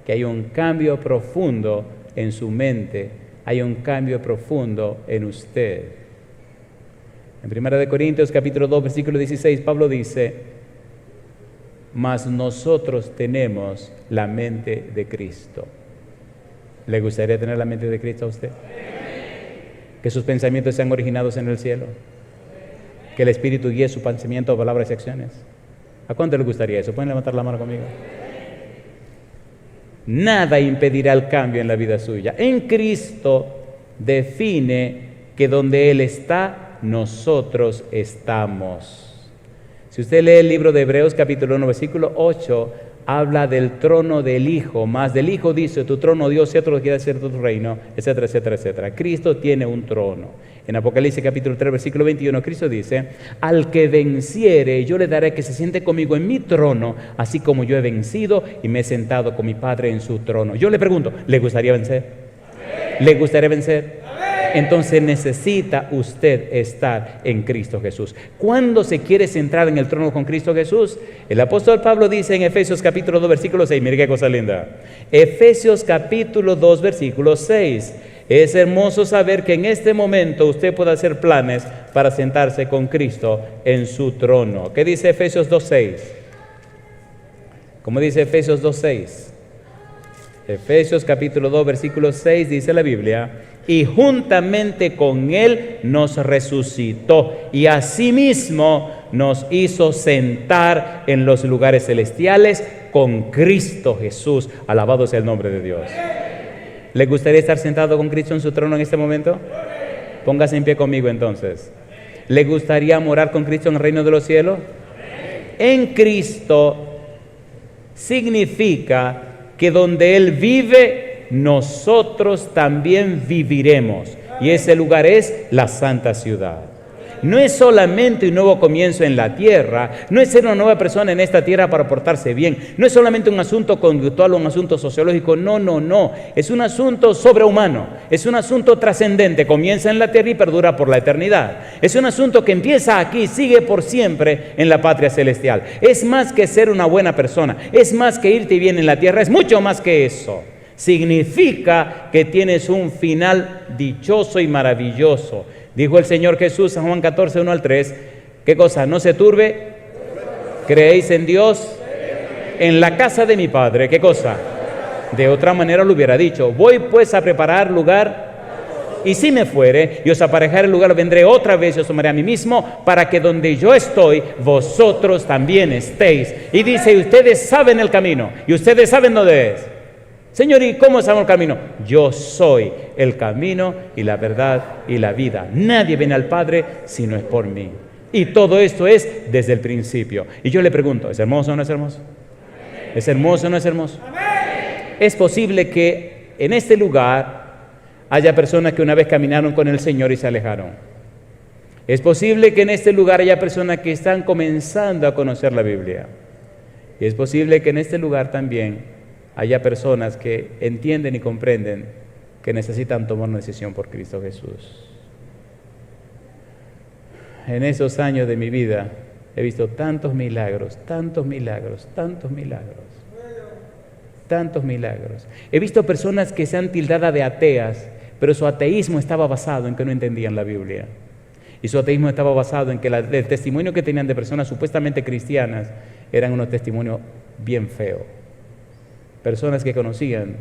que hay un cambio profundo en su mente, hay un cambio profundo en usted. En 1 Corintios capítulo 2, versículo 16, Pablo dice, mas nosotros tenemos la mente de Cristo. ¿Le gustaría tener la mente de Cristo a usted? Que sus pensamientos sean originados en el cielo. Que el Espíritu guíe su pensamiento, palabras y acciones. ¿A cuánto le gustaría eso? ¿Pueden levantar la mano conmigo? Nada impedirá el cambio en la vida suya. En Cristo define que donde Él está, nosotros estamos. Si usted lee el libro de Hebreos capítulo 1 versículo 8, habla del trono del Hijo, más del Hijo dice, tu trono Dios, y otro quiere ser tu reino, etcétera, etcétera, etcétera. Cristo tiene un trono. En Apocalipsis capítulo 3 versículo 21, Cristo dice, al que venciere, yo le daré que se siente conmigo en mi trono, así como yo he vencido y me he sentado con mi Padre en su trono. Yo le pregunto, ¿le gustaría vencer? ¿Le gustaría vencer? Entonces necesita usted estar en Cristo Jesús. ¿Cuándo se quiere centrar en el trono con Cristo Jesús? El apóstol Pablo dice en Efesios capítulo 2 versículo 6, mire qué cosa linda. Efesios capítulo 2 versículo 6. Es hermoso saber que en este momento usted puede hacer planes para sentarse con Cristo en su trono. ¿Qué dice Efesios 2, 6? ¿Cómo dice Efesios 2, 6? Efesios capítulo 2 versículo 6 dice la Biblia, y juntamente con Él nos resucitó y asimismo nos hizo sentar en los lugares celestiales con Cristo Jesús. Alabado sea el nombre de Dios. ¿Le gustaría estar sentado con Cristo en su trono en este momento? Póngase en pie conmigo entonces. ¿Le gustaría morar con Cristo en el reino de los cielos? En Cristo significa que donde Él vive, nosotros también viviremos. Y ese lugar es la santa ciudad. No es solamente un nuevo comienzo en la tierra, no es ser una nueva persona en esta tierra para portarse bien, no es solamente un asunto conductual o un asunto sociológico, no, es un asunto sobrehumano, es un asunto trascendente, comienza en la tierra y perdura por la eternidad, es un asunto que empieza aquí, sigue por siempre en la patria celestial. Es más que ser una buena persona, es más que irte bien en la tierra, es mucho más que eso. Significa que tienes un final dichoso y maravilloso. Dijo el Señor Jesús en Juan 14, 1 al 3, ¿qué cosa? No se turbe, creéis en Dios, en la casa de mi Padre, ¿qué cosa? De otra manera lo hubiera dicho, voy pues a preparar lugar, y si me fuere, y os aparejaré el lugar, vendré otra vez y os tomaré a mí mismo, para que donde yo estoy, vosotros también estéis. Y dice, ustedes saben el camino, y ustedes saben dónde es. Señor, ¿y cómo sabemos el camino? Yo soy el camino y la verdad y la vida. Nadie viene al Padre si no es por mí. Y todo esto es desde el principio. Y yo le pregunto, ¿es hermoso o no es hermoso? ¿Es hermoso o no es hermoso? Es posible que en este lugar haya personas que una vez caminaron con el Señor y se alejaron. Es posible que en este lugar haya personas que están comenzando a conocer la Biblia. Y es posible que en este lugar también haya personas que entienden y comprenden que necesitan tomar una decisión por Cristo Jesús. En esos años de mi vida he visto tantos milagros, tantos milagros, tantos milagros, tantos milagros. He visto personas que se han tildado de ateas, pero su ateísmo estaba basado en que no entendían la Biblia. Y su ateísmo estaba basado en que el testimonio que tenían de personas supuestamente cristianas eran unos testimonios bien feos. Personas que conocían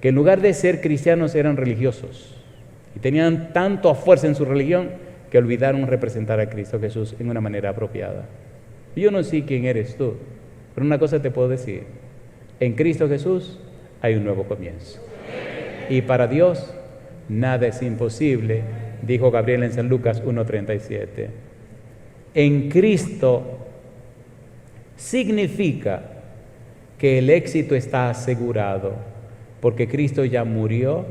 que en lugar de ser cristianos eran religiosos y tenían tanto a fuerza en su religión que olvidaron representar a Cristo Jesús en una manera apropiada. Yo no sé quién eres tú, pero una cosa te puedo decir, En Cristo Jesús hay un nuevo comienzo. Y para Dios nada es imposible, dijo Gabriel en San Lucas 1:37. En Cristo significa que el éxito está asegurado, porque Cristo ya murió,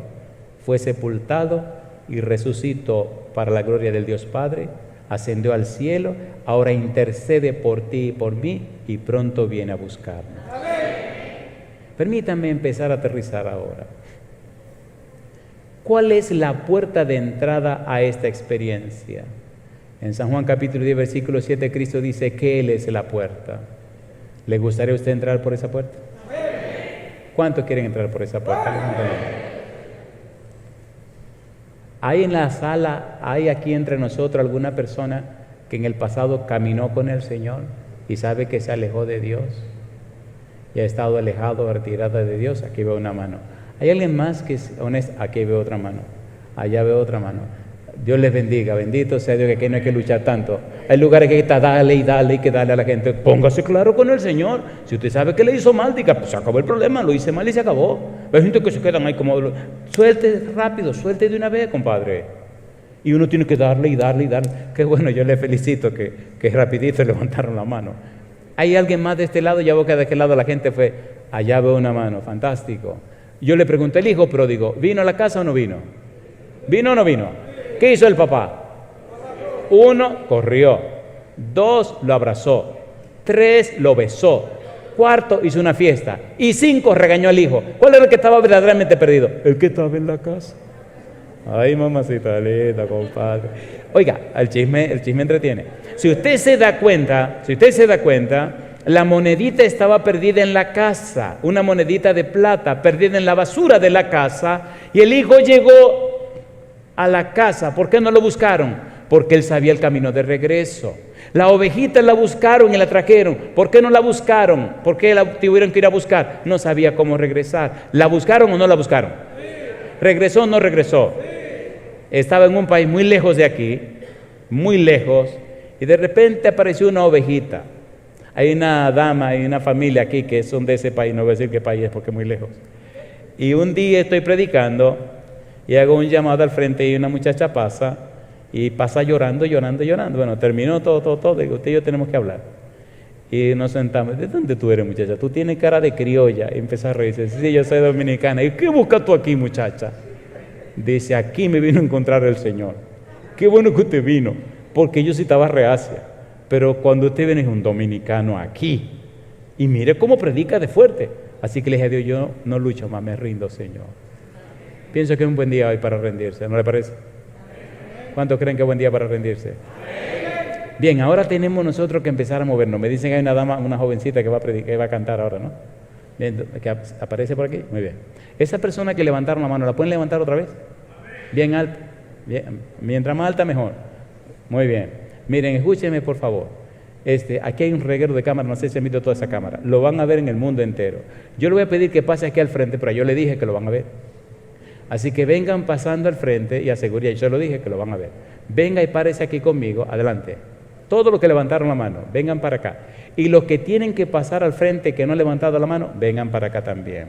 fue sepultado y resucitó para la gloria del Dios Padre, ascendió al cielo, ahora intercede por ti y por mí y pronto viene a buscarnos. Permítanme empezar a aterrizar ahora. ¿Cuál es la puerta de entrada a esta experiencia? En San Juan capítulo 10, versículo 7, Cristo dice que Él es la puerta. ¿Le gustaría a usted entrar por esa puerta? ¿Cuántos quieren entrar por esa puerta? ¿Hay en la sala, hay aquí entre nosotros alguna persona que en el pasado caminó con el Señor y sabe que se alejó de Dios y ha estado alejado o retirada de Dios? Aquí veo una mano. ¿Hay alguien más que es honesto? Aquí veo otra mano. Allá veo otra mano. Dios les bendiga, bendito sea Dios, que aquí no hay que luchar tanto. Hay lugares que hay que darle y darle y que darle a la gente. Póngase claro con el Señor. Si usted sabe que le hizo mal, diga, pues se acabó el problema, lo hice mal y se acabó. Hay gente que se quedan ahí como, suelte rápido, suelte de una vez, compadre. Y uno tiene que darle y darle y darle. Qué bueno, yo le felicito que rapidito levantaron la mano. ¿Hay alguien más de este lado? Ya veo que de aquel lado la gente fue, allá veo una mano, fantástico. Yo le pregunté al hijo pródigo, ¿vino a la casa o no vino? ¿Vino o no vino? ¿Qué hizo el papá? 1, corrió. 2, lo abrazó. 3, lo besó. 4, hizo una fiesta. Y 5, regañó al hijo. ¿Cuál era el que estaba verdaderamente perdido? El que estaba en la casa. Ay, mamacita linda, compadre. Oiga, el chisme entretiene. Si usted se da cuenta, la monedita estaba perdida en la casa, una monedita de plata perdida en la basura de la casa, y el hijo llegó a la casa. ¿Por qué no lo buscaron? Porque él sabía el camino de regreso. La ovejita la buscaron y la trajeron. ¿Por qué no la buscaron? ¿Por qué la tuvieron que ir a buscar? No sabía cómo regresar. ¿La buscaron o no la buscaron? ¿Regresó o no regresó? Estaba en un país muy lejos de aquí, muy lejos, y de repente apareció una ovejita. Hay una dama, hay una familia aquí que son de ese país, no voy a decir qué país es porque es muy lejos. Y un día estoy predicando y hago un llamado al frente y una muchacha pasa llorando. Bueno, terminó todo, digo, usted y yo tenemos que hablar. Y nos sentamos. ¿De dónde tú eres, muchacha? Tú tienes cara de criolla. Y empezó a reírse. Sí, yo soy dominicana. ¿Y qué buscas tú aquí, muchacha? Dice, aquí me vino a encontrar el Señor. Qué bueno que usted vino, porque yo sí estaba reacia. Pero cuando usted viene es un dominicano aquí, y mire cómo predica de fuerte. Así que le dije a Dios, yo no lucho más, me rindo, Señor. Pienso que es un buen día hoy para rendirse, ¿no le parece? ¿Cuántos creen que es buen día para rendirse? Bien, ahora tenemos nosotros que empezar a movernos. Me dicen que hay una dama, una jovencita que va a predicar, que va a cantar ahora, ¿no? Bien, que aparece por aquí. Muy bien. Esa persona que levantaron la mano, ¿la pueden levantar otra vez? Bien alta. Bien. Mientras más alta, mejor. Muy bien. Miren, escúchenme por favor. Aquí hay un reguero de cámaras, no sé si han visto toda esa cámara. Lo van a ver en el mundo entero. Yo le voy a pedir que pase aquí al frente, pero yo le dije que lo van a ver. Así que vengan pasando al frente y aseguren, yo se lo dije que lo van a ver. Venga y párese aquí conmigo, adelante. Todos los que levantaron la mano, vengan para acá. Y los que tienen que pasar al frente que no han levantado la mano, vengan para acá también.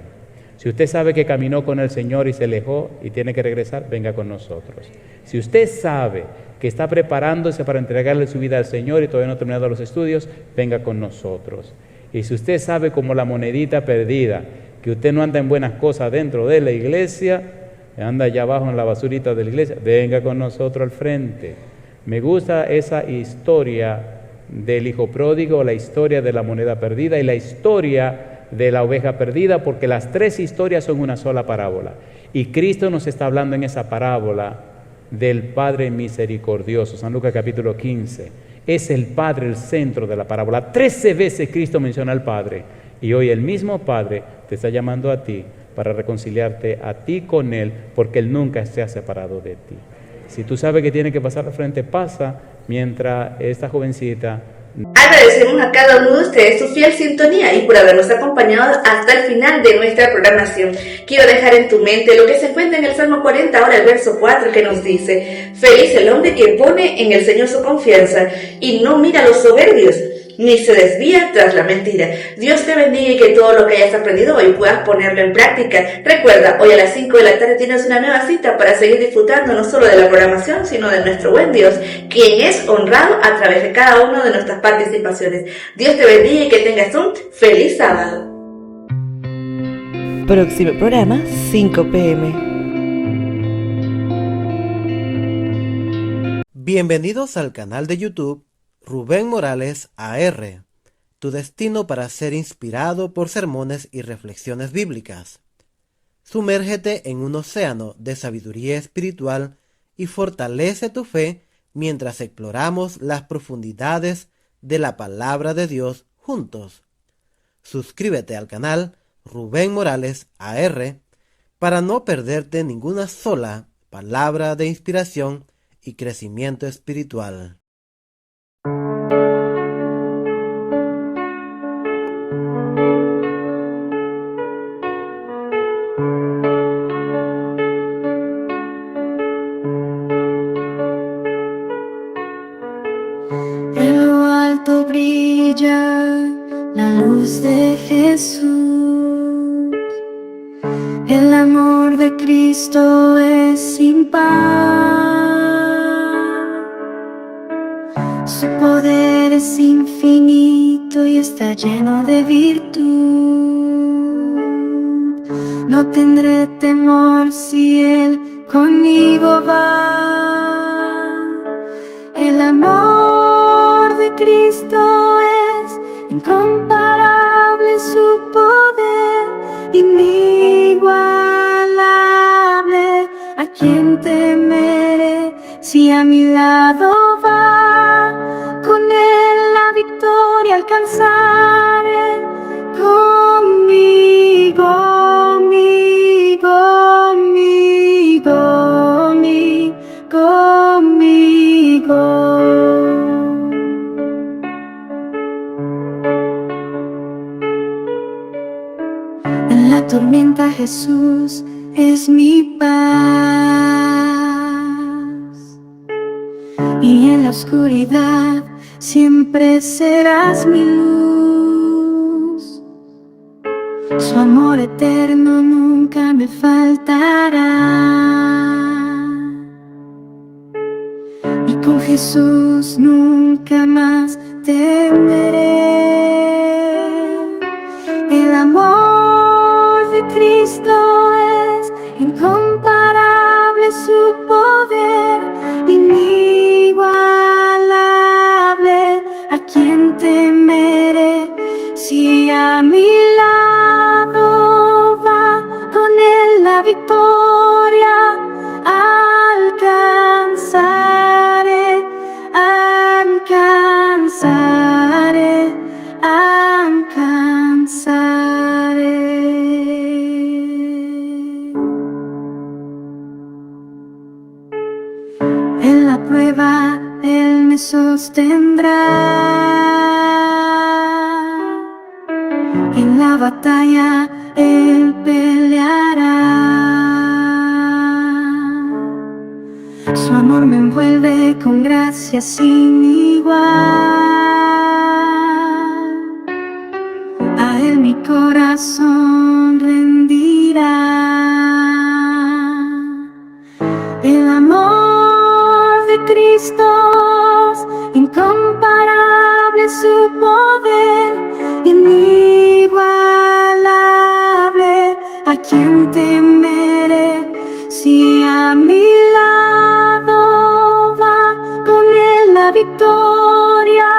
Si usted sabe que caminó con el Señor y se alejó y tiene que regresar, venga con nosotros. Si usted sabe que está preparándose para entregarle su vida al Señor y todavía no ha terminado los estudios, venga con nosotros. Y si usted sabe, como la monedita perdida, que usted no anda en buenas cosas dentro de la iglesia, anda allá abajo en la basurita de la iglesia, venga con nosotros al frente. Me gusta esa historia del hijo pródigo, la historia de la moneda perdida y la historia de la oveja perdida, porque las tres historias son una sola parábola. Y Cristo nos está hablando en esa parábola del Padre misericordioso. San Lucas capítulo 15. Es el Padre el centro de la parábola. 13 veces Cristo menciona al Padre. Y hoy el mismo Padre te está llamando a ti para reconciliarte a ti con Él, porque Él nunca se ha separado de ti. Si tú sabes que tiene que pasar al frente, pasa, mientras esta jovencita... Agradecemos a cada uno de ustedes su fiel sintonía y por habernos acompañado hasta el final de nuestra programación. Quiero dejar en tu mente lo que se encuentra en el Salmo 40, ahora el verso 4, que nos dice: feliz el hombre que pone en el Señor su confianza y no mira a los soberbios, ni se desvía tras la mentira. Dios te bendiga y que todo lo que hayas aprendido hoy puedas ponerlo en práctica. Recuerda, hoy a las 5 de la tarde tienes una nueva cita para seguir disfrutando no solo de la programación, sino de nuestro buen Dios, quien es honrado a través de cada una de nuestras participaciones. Dios te bendiga y que tengas un feliz sábado. Próximo programa, 5 p.m. Bienvenidos al canal de YouTube Rubén Morales AR, tu destino para ser inspirado por sermones y reflexiones bíblicas. Sumérgete en un océano de sabiduría espiritual y fortalece tu fe mientras exploramos las profundidades de la palabra de Dios juntos. Suscríbete al canal Rubén Morales AR para no perderte ninguna sola palabra de inspiración y crecimiento espiritual. En lo alto brilla la luz de Jesús. El amor de Cristo es sin par. Su poder es infinito y está lleno de virtud. No tendré temor si Él conmigo va. El amor de Cristo es incomparable, su poder inigualable. ¿A quién temeré si a mi lado va? Con Él la victoria alcanzaré. Conmigo, conmigo. En la tormenta Jesús es mi paz, y en la oscuridad siempre serás mi luz. Su amor eterno nunca me faltará, y con Jesús nunca más temeré. El amor de Cristo es incomparable, su poder inigualable. ¿A quién temeré si a mi lado va? Con Él la victoria alcanzaré, alcanzaré, alcanzaré. En la prueba Él me sostendrá, en la batalla Él peleará. Su amor me envuelve con gracia sin igual. A Él mi corazón rendirá. El amor de Cristo es incomparable, su poder inigualable. ¿A quién temeré si a mi lado va? Con Él la victoria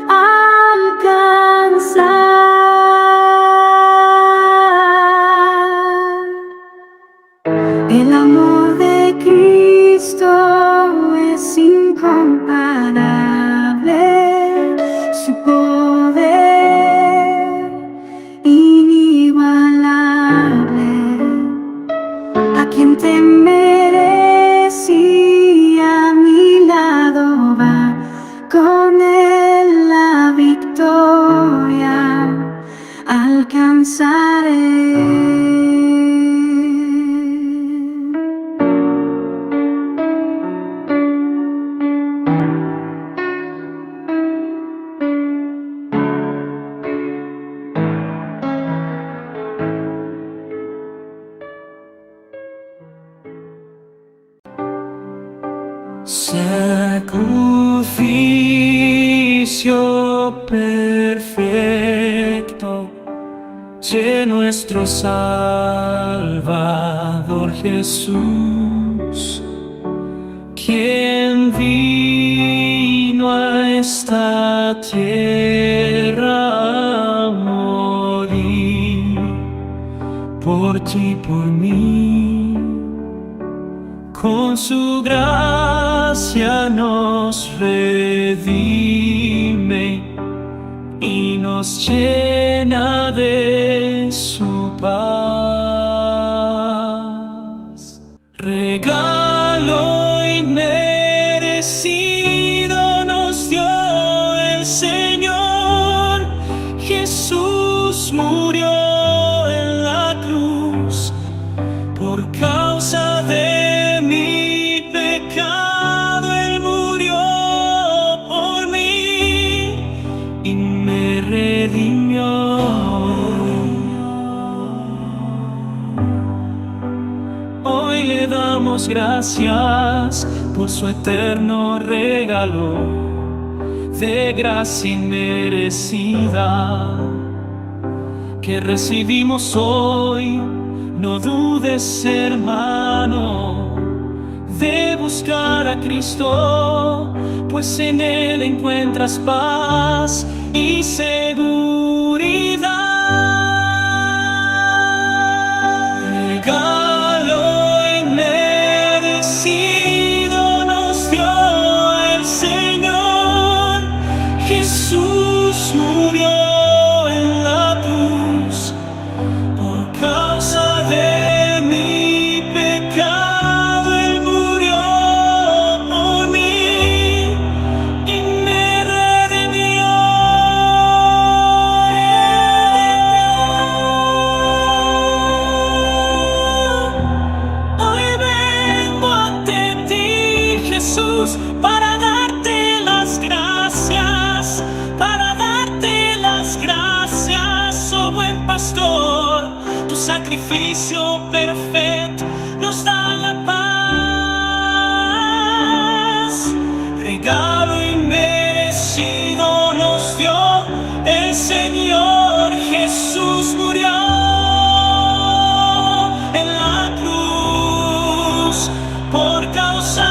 alcanzar. El amor de Cristo es incomparable, su poder inigualable. ¿A quién temeré si a mi lado va? Con Él la victoria alcanzaré. Sacrificio perfecto de nuestro Salvador Jesús, quien vino a esta tierra a morir por ti y por mí. Con su gracia nos redime y nos llena de su paz. Regalo inmerecido nos dio el Señor. Jesús murió en la cruz por causa de mi pecado. Él murió por mí y me redimió. Hoy le damos gracias por su eterno regalo de gracia inmerecida que recibimos hoy. No dudes, hermano, de buscar a Cristo, pues en Él encuentras paz y seguridad. Regalo inmerecido nos dio el Señor. Jesús murió en la cruz por causa de mi pecado. Él murió por mí y me redimió. Hoy vengo ante ti, Jesús, para darte las gracias, para darte las gracias, oh buen pastor. Tu sacrificio perfecto nos da la paz. Regalo inmerecido nos dio el Señor. Jesús murió en la cruz por causa